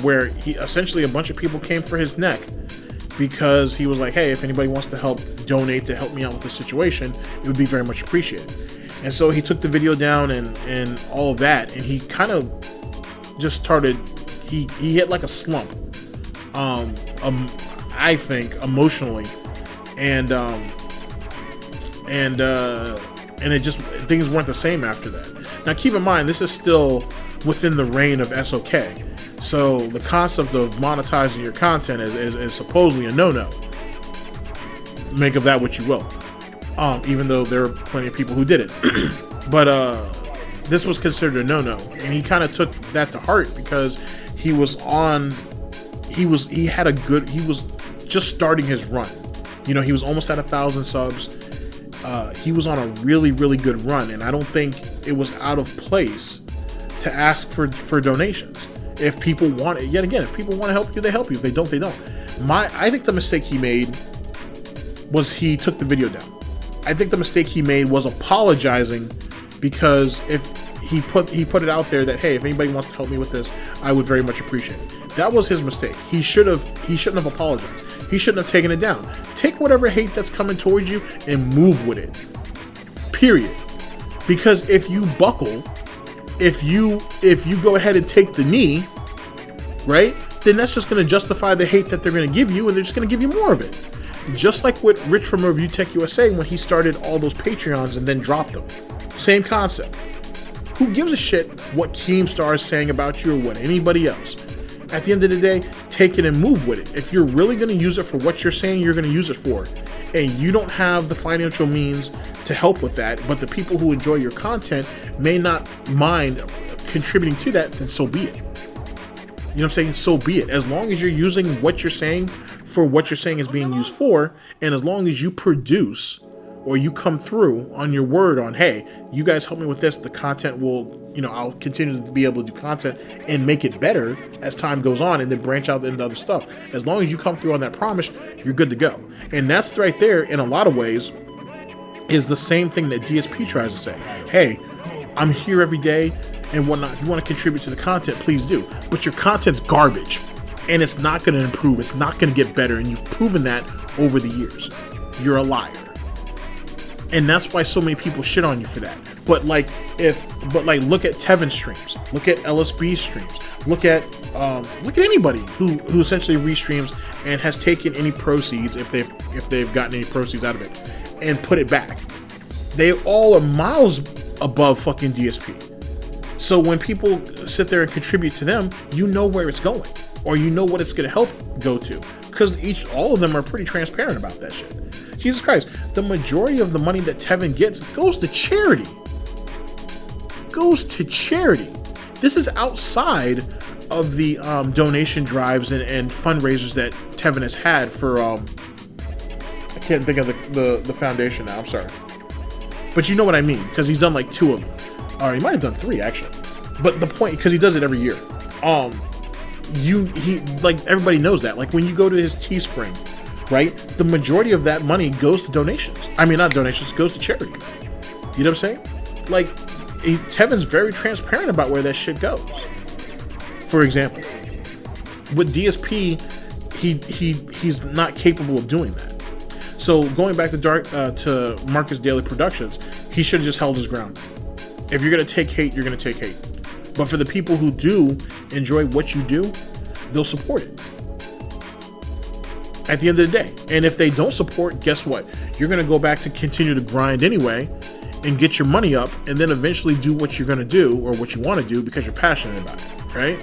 Speaker 3: where essentially a bunch of people came for his neck, because he was like, hey, if anybody wants to donate to help me out with this situation, it would be very much appreciated. And so he took the video down and all of that, and he kind of just started, he hit like a slump, I think, emotionally, and it just, things weren't the same after that. Now keep in mind, this is still within the reign of SOK, so the concept of monetizing your content is supposedly a no-no. Make of that what you will, even though there are plenty of people who did it. But this was considered a no-no, and he kind of took that to heart, because he was just starting his run. You know, he was almost at 1,000 subs. He was on a really, really good run, and I don't think it was out of place to ask for donations. If people want it, yet again, if people want to help you, they help you. If they don't, they don't. I think the mistake he made was he took the video down. I think the mistake he made was apologizing, because if he put it out there that, hey, if anybody wants to help me with this, I would very much appreciate it. That was his mistake. He shouldn't have apologized. He shouldn't have taken it down. Take whatever hate that's coming towards you and move with it. Period. Because if you buckle, if you go ahead and take the knee, right, then that's just going to justify the hate that they're going to give you, and they're just going to give you more of it. Just like with Rich from Review Tech USA when he started all those Patreons and then dropped them. Same concept. Who gives a shit what Keemstar is saying about you or what anybody else? At the end of the day, take it and move with it. If you're really going to use it for what you're saying you're going to use it for, and you don't have the financial means to help with that, but the people who enjoy your content may not mind contributing to that, then so be it. You know what I'm saying? So be it. As long as you're using what you're saying for what you're saying is being used for, and as long as you produce or you come through on your word on, hey, you guys help me with this, the content will, you know, I'll continue to be able to do content and make it better as time goes on, and then branch out into other stuff. As long as you come through on that promise, you're good to go. And that's right there, in a lot of ways, is the same thing that DSP tries to say. Hey, I'm here every day and whatnot. If you want to contribute to the content, please do. But your content's garbage, and it's not going to improve. It's not going to get better, and you've proven that over the years. You're a liar. And that's why so many people shit on you for that. But look at Tevin's streams, look at LSB's streams, look at anybody who essentially restreams and has taken any proceeds, if they've gotten any proceeds out of it, and put it back. They all are miles above fucking DSP. So when people sit there and contribute to them, you know where it's going, or you know what it's going to help go to, because all of them are pretty transparent about that shit. Jesus Christ, the majority of the money that Tevin gets goes to charity. This is outside of the donation drives and fundraisers that Tevin has had for, I can't think of the foundation now, I'm sorry. But you know what I mean, because he's done like 2 of them. Or he might have done 3 actually. But the point, because he does it every year. He like, everybody knows that. Like when you go to his Teespring, right? The majority of that money goes to donations. I mean, not donations, goes to charity. You know what I'm saying? Like, Tevin's very transparent about where that shit goes. For example, with DSP, he's not capable of doing that. So going back to Marcus Daily Productions, he should have just held his ground. If you're gonna take hate, you're gonna take hate. But for the people who do enjoy what you do, they'll support it. At the end of the day. And if they don't support, guess what? You're going to go back to continue to grind anyway and get your money up, and then eventually do what you're going to do or what you want to do because you're passionate about it, right?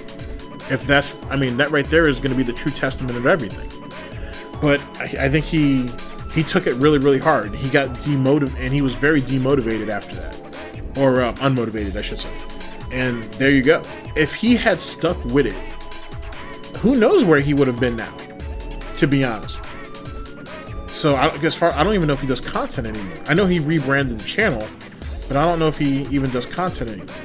Speaker 3: If that's, I mean, that right there is going to be the true testament of everything. But I think he took it really, really hard. He got demotivated, and he was very demotivated after that. Or unmotivated, I should say. And there you go. If he had stuck with it, who knows where he would have been now? To be honest. So I don't even know if he does content anymore. I know he rebranded the channel, but I don't know if he even does content anymore.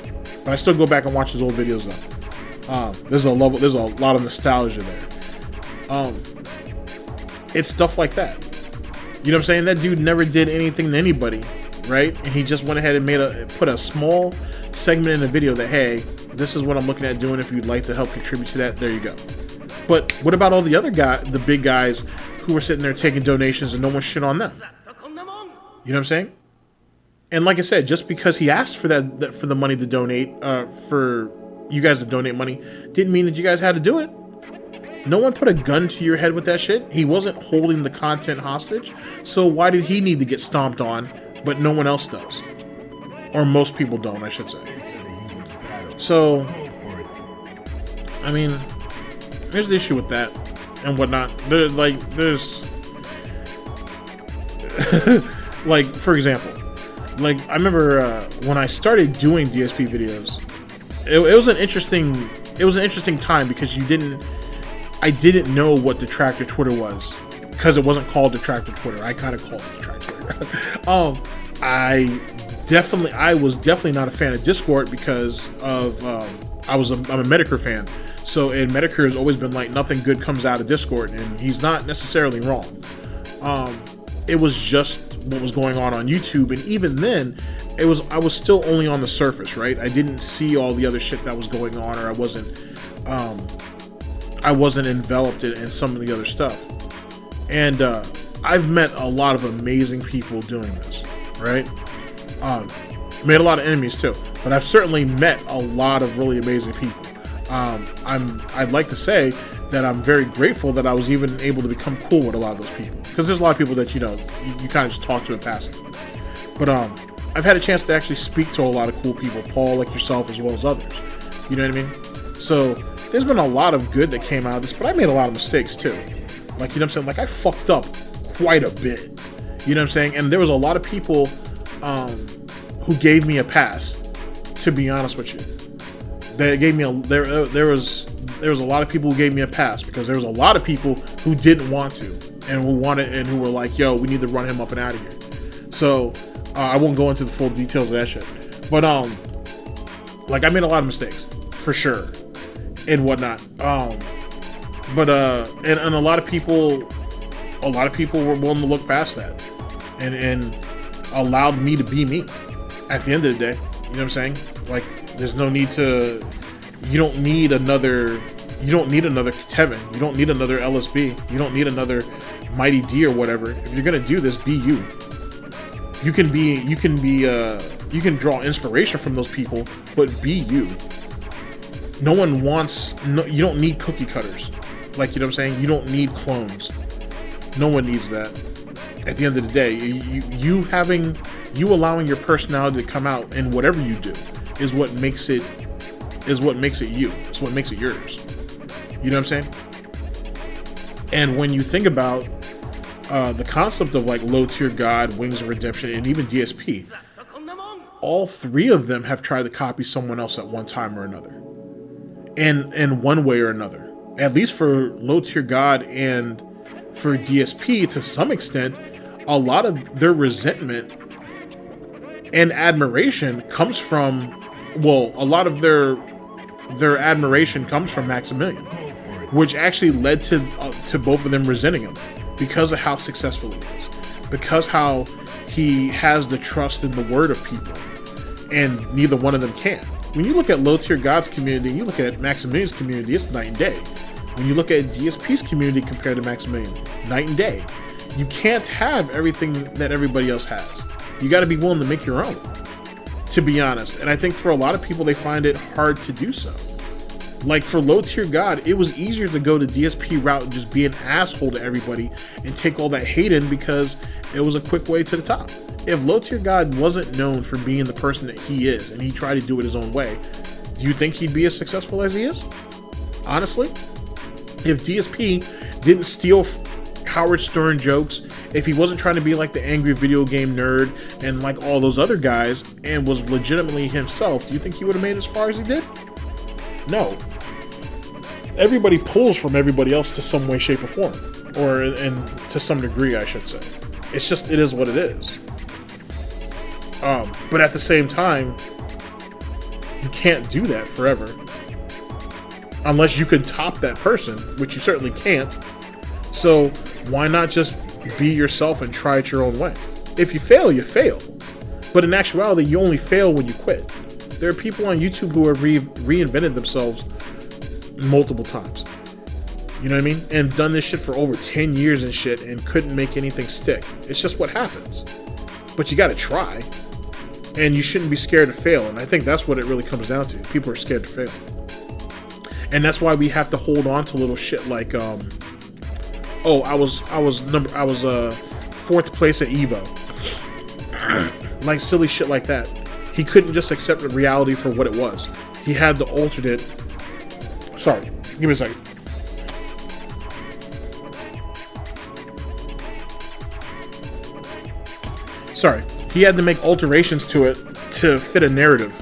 Speaker 3: But I still go back and watch his old videos though. There's a lot of nostalgia there. It's stuff like that. You know what I'm saying? That dude never did anything to anybody, right? And he just went ahead and put a small segment in the video that, hey, this is what I'm looking at doing. If you'd like to help contribute to that, there you go. But what about all the other the big guys who were sitting there taking donations and no one shit on them? You know what I'm saying? And like I said, just because he asked for that for the money to donate, for you guys to donate money, didn't mean that you guys had to do it. No one put a gun to your head with that shit. He wasn't holding the content hostage. So why did he need to get stomped on, but no one else does? Or most people don't, I should say. So, I mean, here's the issue with that and whatnot. There's like, for example, like I remember when I started doing DSP videos, it was an interesting it was an interesting time because I didn't know what detractor Twitter was because it wasn't called detractor Twitter. I kind of called it detractor Twitter. I was definitely not a fan of Discord because of I'm a Medicare fan. So, and Medicare has always been like, nothing good comes out of Discord, and he's not necessarily wrong. It was just what was going on YouTube, and even then, I was still only on the surface, right? I didn't see all the other shit that was going on, or I wasn't enveloped in some of the other stuff. And I've met a lot of amazing people doing this, right? Made a lot of enemies too, but I've certainly met a lot of really amazing people. I'd like to say that I'm very grateful that I was even able to become cool with a lot of those people, because there's a lot of people that you kind of just talk to in passing. But I've had a chance to actually speak to a lot of cool people, Paul, like yourself, as well as others. You know what I mean? So there's been a lot of good that came out of this, but I made a lot of mistakes too. Like, you know what I'm saying? Like, I fucked up quite a bit. You know what I'm saying? And there was a lot of people who gave me a pass, to be honest with you. They gave me there was a lot of people who gave me a pass, because there was a lot of people who didn't want to and who were like, yo, we need to run him up and out of here. So I won't go into the full details of that shit. But like, I made a lot of mistakes for sure and whatnot. But a lot of people were willing to look past that and allowed me to be me at the end of the day. You know what I'm saying? Like, there's no need to, you don't need another Kevin. You don't need another LSB. You don't need another Mighty D or whatever. If you're going to do this, be you. You can draw inspiration from those people, but be you. You don't need cookie cutters. Like, you know what I'm saying? You don't need clones. No one needs that. At the end of the day, you allowing your personality to come out in whatever you do is what makes it you. It's what makes it yours. You know what I'm saying? And when you think about the concept of like Low Tier God, Wings of Redemption, and even DSP, all three of them have tried to copy someone else at one time or another. In one way or another. At least for Low Tier God and for DSP, to some extent, a lot of their resentment and admiration comes from, well, a lot of their admiration comes from Maximilian, which actually led to both of them resenting him because of how successful he is, because how he has the trust in the word of people, and neither one of them can. When you look at Low Tier God's community and you look at Maximilian's community, it's night and day. When you look at DSP's community compared to Maximilian, night and day. You can't have everything that everybody else has. You got to be willing to make your own, to be honest. And I think for a lot of people, they find it hard to do so. Like, for Low Tier God, it was easier to go the DSP route and just be an asshole to everybody and take all that hate in, because it was a quick way to the top. If Low Tier God wasn't known for being the person that he is, and he tried to do it his own way, do you think he'd be as successful as he is? Honestly? If DSP didn't steal Howard Stern jokes, if he wasn't trying to be like the angry video game nerd and like all those other guys, and was legitimately himself, do you think he would have made as far as he did? No. Everybody pulls from everybody else to some way, shape, or form. Or to some degree, I should say. It's just, it is what it is. But at the same time, you can't do that forever. Unless you can top that person, which you certainly can't. So why not just be yourself and try it your own way? If you fail, you fail. But in actuality, you only fail when you quit. There are people on YouTube who have reinvented themselves multiple times. You know what I mean? And done this shit for over 10 years and shit and couldn't make anything stick. It's just what happens. But you gotta try. And you shouldn't be scared to fail. And I think that's what it really comes down to. People are scared to fail. And that's why we have to hold on to little shit like, I was fourth place at Evo. Like silly shit like that. He couldn't just accept the reality for what it was. He had to alter it. Sorry, give me a second. Sorry. He had to make alterations to it to fit a narrative,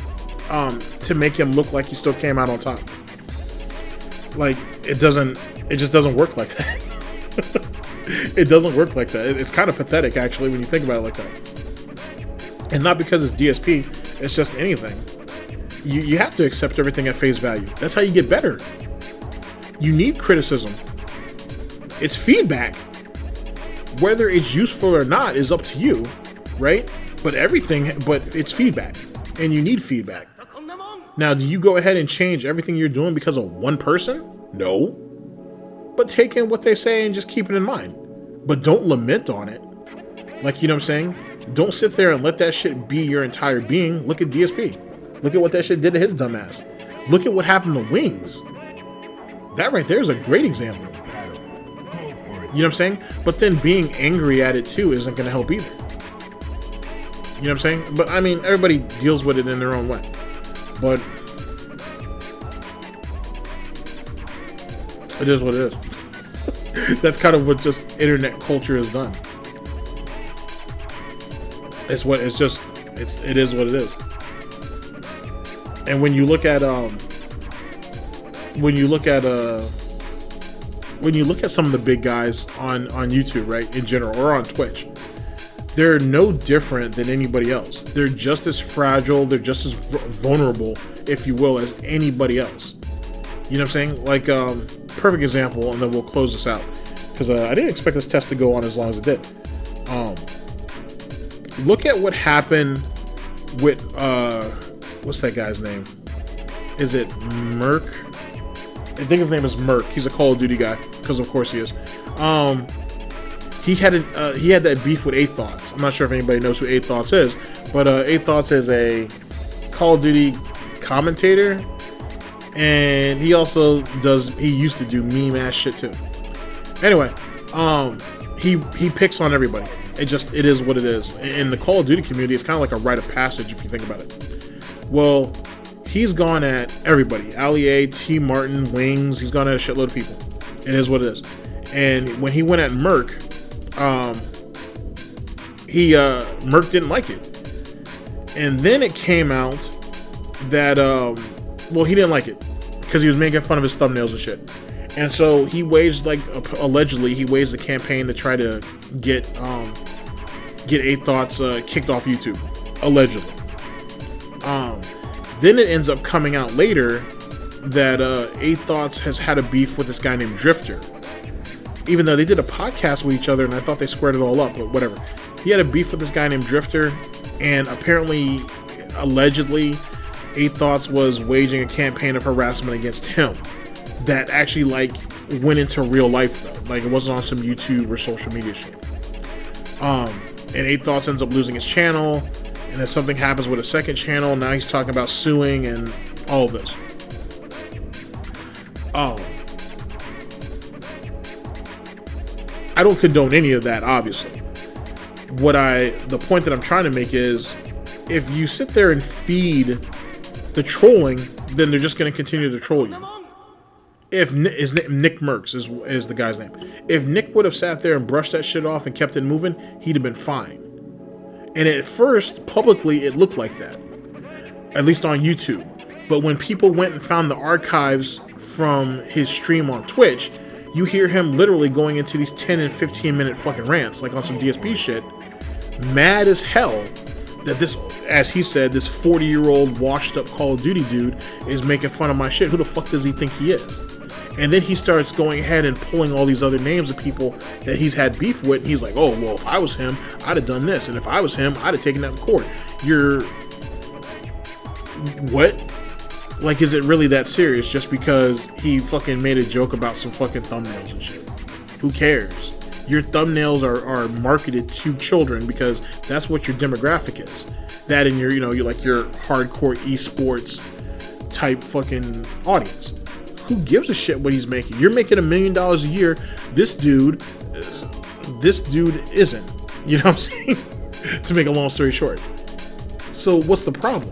Speaker 3: to make him look like he still came out on top. Like, it just doesn't work like that. It doesn't work like that. It's kind of pathetic, actually, when you think about it like that. And not because it's DSP, it's just anything. You have to accept everything at face value. That's how you get better. You need criticism. It's feedback. Whether it's useful or not is up to you, right? But it's feedback, and you need feedback. Now, do you go ahead and change everything you're doing because of one person? No. But take in what they say and just keep it in mind. But don't lament on it. Like, you know what I'm saying? Don't sit there and let that shit be your entire being. Look at DSP. Look at what that shit did to his dumb ass. Look at what happened to Wings. That right there is a great example. You know what I'm saying? But then being angry at it too isn't going to help either. You know what I'm saying? But I mean, everybody deals with it in their own way. But it is what it is. That's kind of what just internet culture has done. It is what it is. And when you look at some of the big guys on YouTube, right, in general, or on Twitch, they're no different than anybody else. They're just as fragile, they're just as vulnerable, if you will, as anybody else. You know what I'm saying? Like, perfect example, and then we'll close this out, because I didn't expect this test to go on as long as it did. Look at what happened with what's that guy's name? Is it Merc? I think his name is Merc. He's a Call of Duty guy, because of course he is. He had that beef with 8 Thoughts. I'm not sure if anybody knows who 8 Thoughts is, but 8 Thoughts is a Call of Duty commentator, and he used to do meme ass shit too. Anyway, he picks on everybody. It is what it is. In the Call of Duty community, it's kind of like a rite of passage if you think about it. Well, he's gone at everybody. Ali A, T Martin, Wings, he's gone at a shitload of people. It is what it is. And when he went at Merc, Merc didn't like it. And then it came out that, he didn't like it because he was making fun of his thumbnails and shit. And so he waged, allegedly, a campaign to try to get 8 Thoughts kicked off YouTube, allegedly. Then it ends up coming out later that 8 Thoughts has had a beef with this guy named Drifter. Even though they did a podcast with each other, and I thought they squared it all up, but whatever. He had a beef with this guy named Drifter, and apparently, allegedly, 8 Thoughts was waging a campaign of harassment against him that actually, went into real life, though. It wasn't on some YouTube or social media shit. And 8 Thoughts ends up losing his channel, and then something happens with a second channel. Now he's talking about suing and all of this. I don't condone any of that, obviously. The point that I'm trying to make is, if you sit there and feed the trolling, then they're just going to continue to troll you. If Nick Mercs is the guy's name. If Nick would have sat there and brushed that shit off and kept it moving, he'd have been fine. And at first, publicly, it looked like that. At least on YouTube. But when people went and found the archives from his stream on Twitch, you hear him literally going into these 10 and 15 minute fucking rants, like on some DSP shit, mad as hell that this, as he said, this 40-year-old washed up Call of Duty dude is making fun of my shit. Who the fuck does he think he is? And then he starts going ahead and pulling all these other names of people that he's had beef with. And he's like, oh, well, if I was him, I'd have done this. And if I was him, I'd have taken that to court. What? Is it really that serious just because he fucking made a joke about some fucking thumbnails and shit? Who cares? Your thumbnails are marketed to children because that's what your demographic is. That and your hardcore esports type fucking audience. Who gives a shit what he's making? You're making $1 million a year. This dude isn't. You know what I'm saying? To make a long story short. So what's the problem?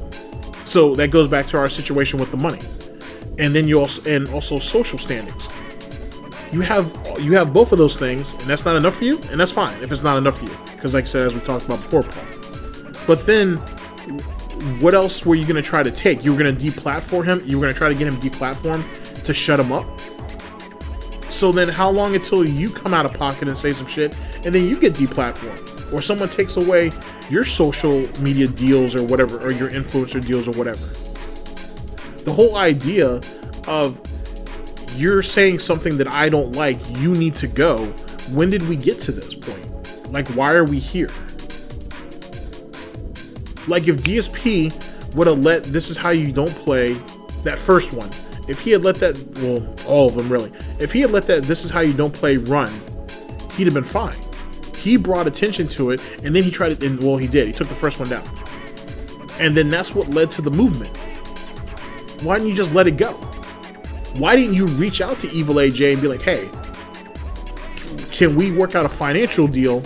Speaker 3: So that goes back to our situation with the money, and then also social standings. You have both of those things, and that's not enough for you, and that's fine if it's not enough for you, because like I said, as we talked about before, Paul. But then, what else were you going to try to take? You were going to deplatform him. You were going to try to get him deplatformed to shut him up. So then how long until you come out of pocket and say some shit and then you get deplatformed? Or someone takes away your social media deals or whatever, or your influencer deals or whatever. The whole idea of you're saying something that I don't like, you need to go. When did we get to this point? Like, why are we here? Like, if DSP would have let This Is How You Don't Play, that first one, if he had let that, well, all of them really, if he had let that This Is How You Don't Play run, he'd have been fine. He brought attention to it, and then he tried it, and well, he did. He took the first one down. And then that's what led to the movement. Why didn't you just let it go? Why didn't you reach out to Evil AJ and be like, hey, can we work out a financial deal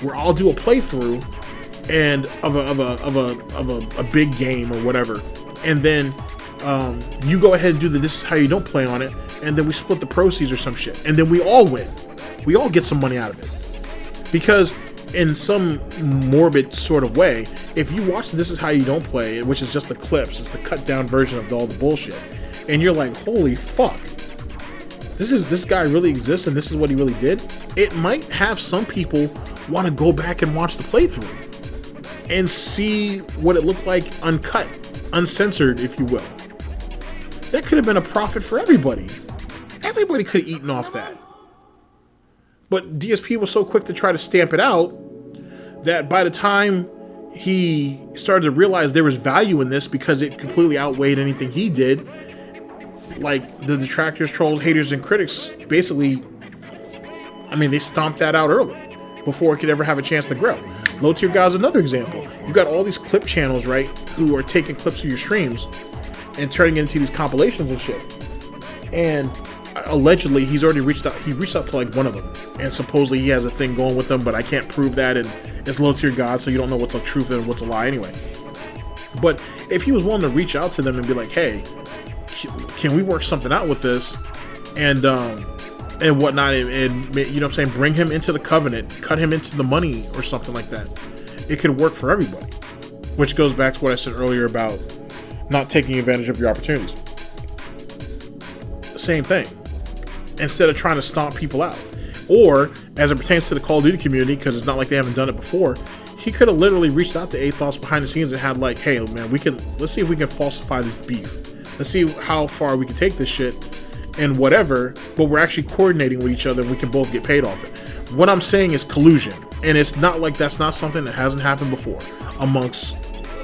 Speaker 3: where I'll do a playthrough and of a big game or whatever, and then you go ahead and do the This Is How You Don't Play on it, and then we split the proceeds or some shit, and then we all win. We all get some money out of it. Because in some morbid sort of way, if you watch This Is How You Don't Play, which is just the clips, it's the cut down version of all the bullshit, and you're like, holy fuck, this guy really exists and this is what he really did, it might have some people want to go back and watch the playthrough and see what it looked like uncut, uncensored, if you will. That could have been a profit for everybody. Everybody could have eaten off that. But DSP was so quick to try to stamp it out that by the time he started to realize there was value in this because it completely outweighed anything he did, like the detractors, trolls, haters, and critics basically, I mean, they stomped that out early before it could ever have a chance to grow. Low Tier God's another example. You got all these clip channels, right, who are taking clips of your streams and turning it into these compilations and shit. And allegedly, he's already reached out. He reached out to like one of them, and supposedly he has a thing going with them, but I can't prove that, and it's Low Tier God, so you don't know what's a truth and what's a lie anyway. But if he was willing to reach out to them and be like, hey, can we work something out with this, and whatnot, and you know what I'm saying, bring him into the covenant, cut him into the money or something like that, it could work for everybody. Which goes back to what I said earlier about not taking advantage of your opportunities. Same thing. Instead of trying to stomp people out. Or, as it pertains to the Call of Duty community, because it's not like they haven't done it before, he could have literally reached out to Athos behind the scenes and had like, hey man, let's see if we can falsify this beef. Let's see how far we can take this shit and whatever, but we're actually coordinating with each other and we can both get paid off it. What I'm saying is collusion. And it's not like that's not something that hasn't happened before amongst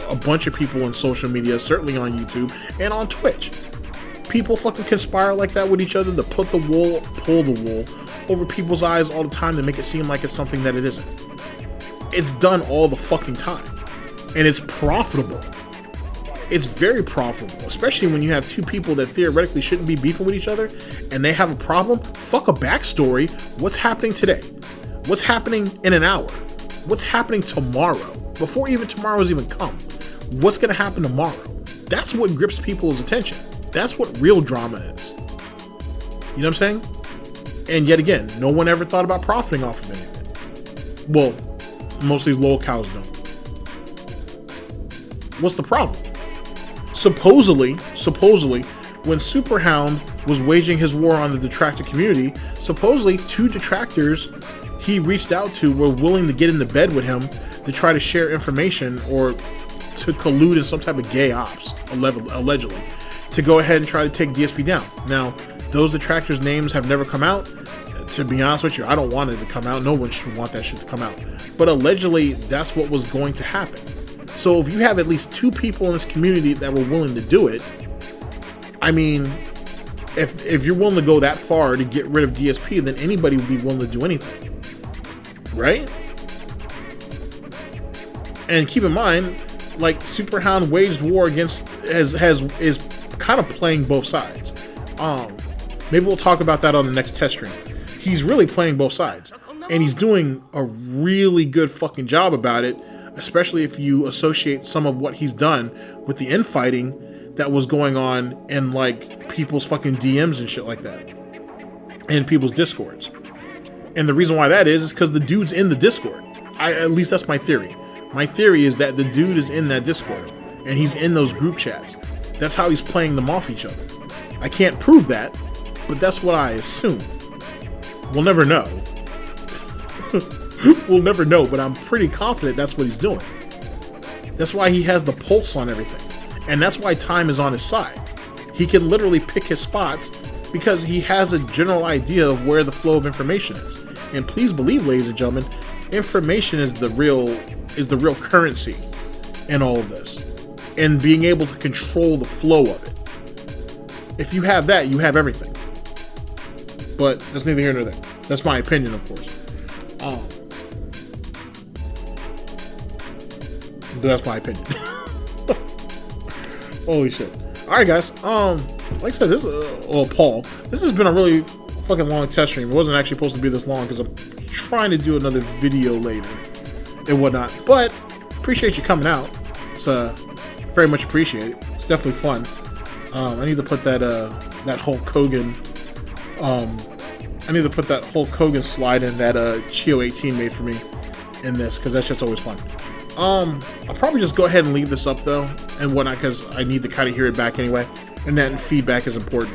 Speaker 3: a bunch of people in social media, certainly on YouTube and on Twitch. People fucking conspire like that with each other to pull the wool over people's eyes all the time to make it seem like it's something that it isn't. It's done all the fucking time. And it's profitable. It's very profitable, especially when you have two people that theoretically shouldn't be beefing with each other and they have a problem. Fuck a backstory. What's happening today? What's happening in an hour? What's happening tomorrow? Before even tomorrow's even come. What's going to happen tomorrow? That's what grips people's attention. That's what real drama is. You know what I'm saying? And yet again, no one ever thought about profiting off of anything. Well, most of these little cows don't. What's the problem? Supposedly, when Superhound was waging his war on the detractor community, supposedly 2 detractors he reached out to were willing to get into bed with him to try to share information or to collude in some type of gay ops, allegedly, to go ahead and try to take DSP down. Now, those detractors' names have never come out. To be honest with you, I don't want it to come out. No one should want that shit to come out. But allegedly, that's what was going to happen. So if you have at least 2 people in this community that were willing to do it, I mean, if you're willing to go that far to get rid of DSP, then anybody would be willing to do anything. Right? And keep in mind, like, Superhound waged war against is kind of playing both sides. Maybe we'll talk about that on the next test stream. He's really playing both sides, and he's doing a really good fucking job about it, especially if you associate some of what he's done with the infighting that was going on in like people's fucking DMs and shit like that, and people's discords. And the reason why that is because the dude's in the Discord. At least that's my theory. My theory is that the dude is in that Discord, and he's in those group chats. That's how he's playing them off each other. I can't prove that, but that's what I assume. We'll never know. We'll never know, but I'm pretty confident that's what he's doing. That's why he has the pulse on everything. And that's why time is on his side. He can literally pick his spots because he has a general idea of where the flow of information is. And please believe, ladies and gentlemen, information is the real currency in all of this. And being able to control the flow of it. If you have that, you have everything. But that's neither here nor there. That's my opinion, of course. That's my opinion. Holy shit. Alright, guys. Like I said, Paul, this has been a really fucking long test stream. It wasn't actually supposed to be this long because I'm trying to do another video later and whatnot. But appreciate you coming out. It's very much appreciated. It's definitely fun. I need to put that Hulk Hogan slide in that Chio 18 made for me in this, because that shit's always fun. I'll probably just go ahead and leave this up though and whatnot, because I need to kind of hear it back anyway, and that feedback is important.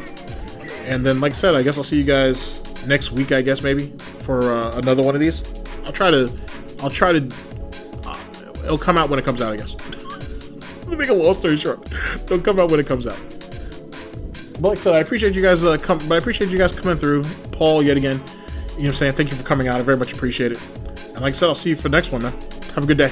Speaker 3: And then, like I said, I guess I'll see you guys next week, I guess, maybe for another one of these. I'll try to it'll come out when it comes out, I guess. To make a long story short, it'll come out when it comes out. But like I said, I appreciate you guys coming through. Paul, yet again, you know what I'm saying? Thank you for coming out. I very much appreciate it. And like I said, I'll see you for the next one, man. Have a good day.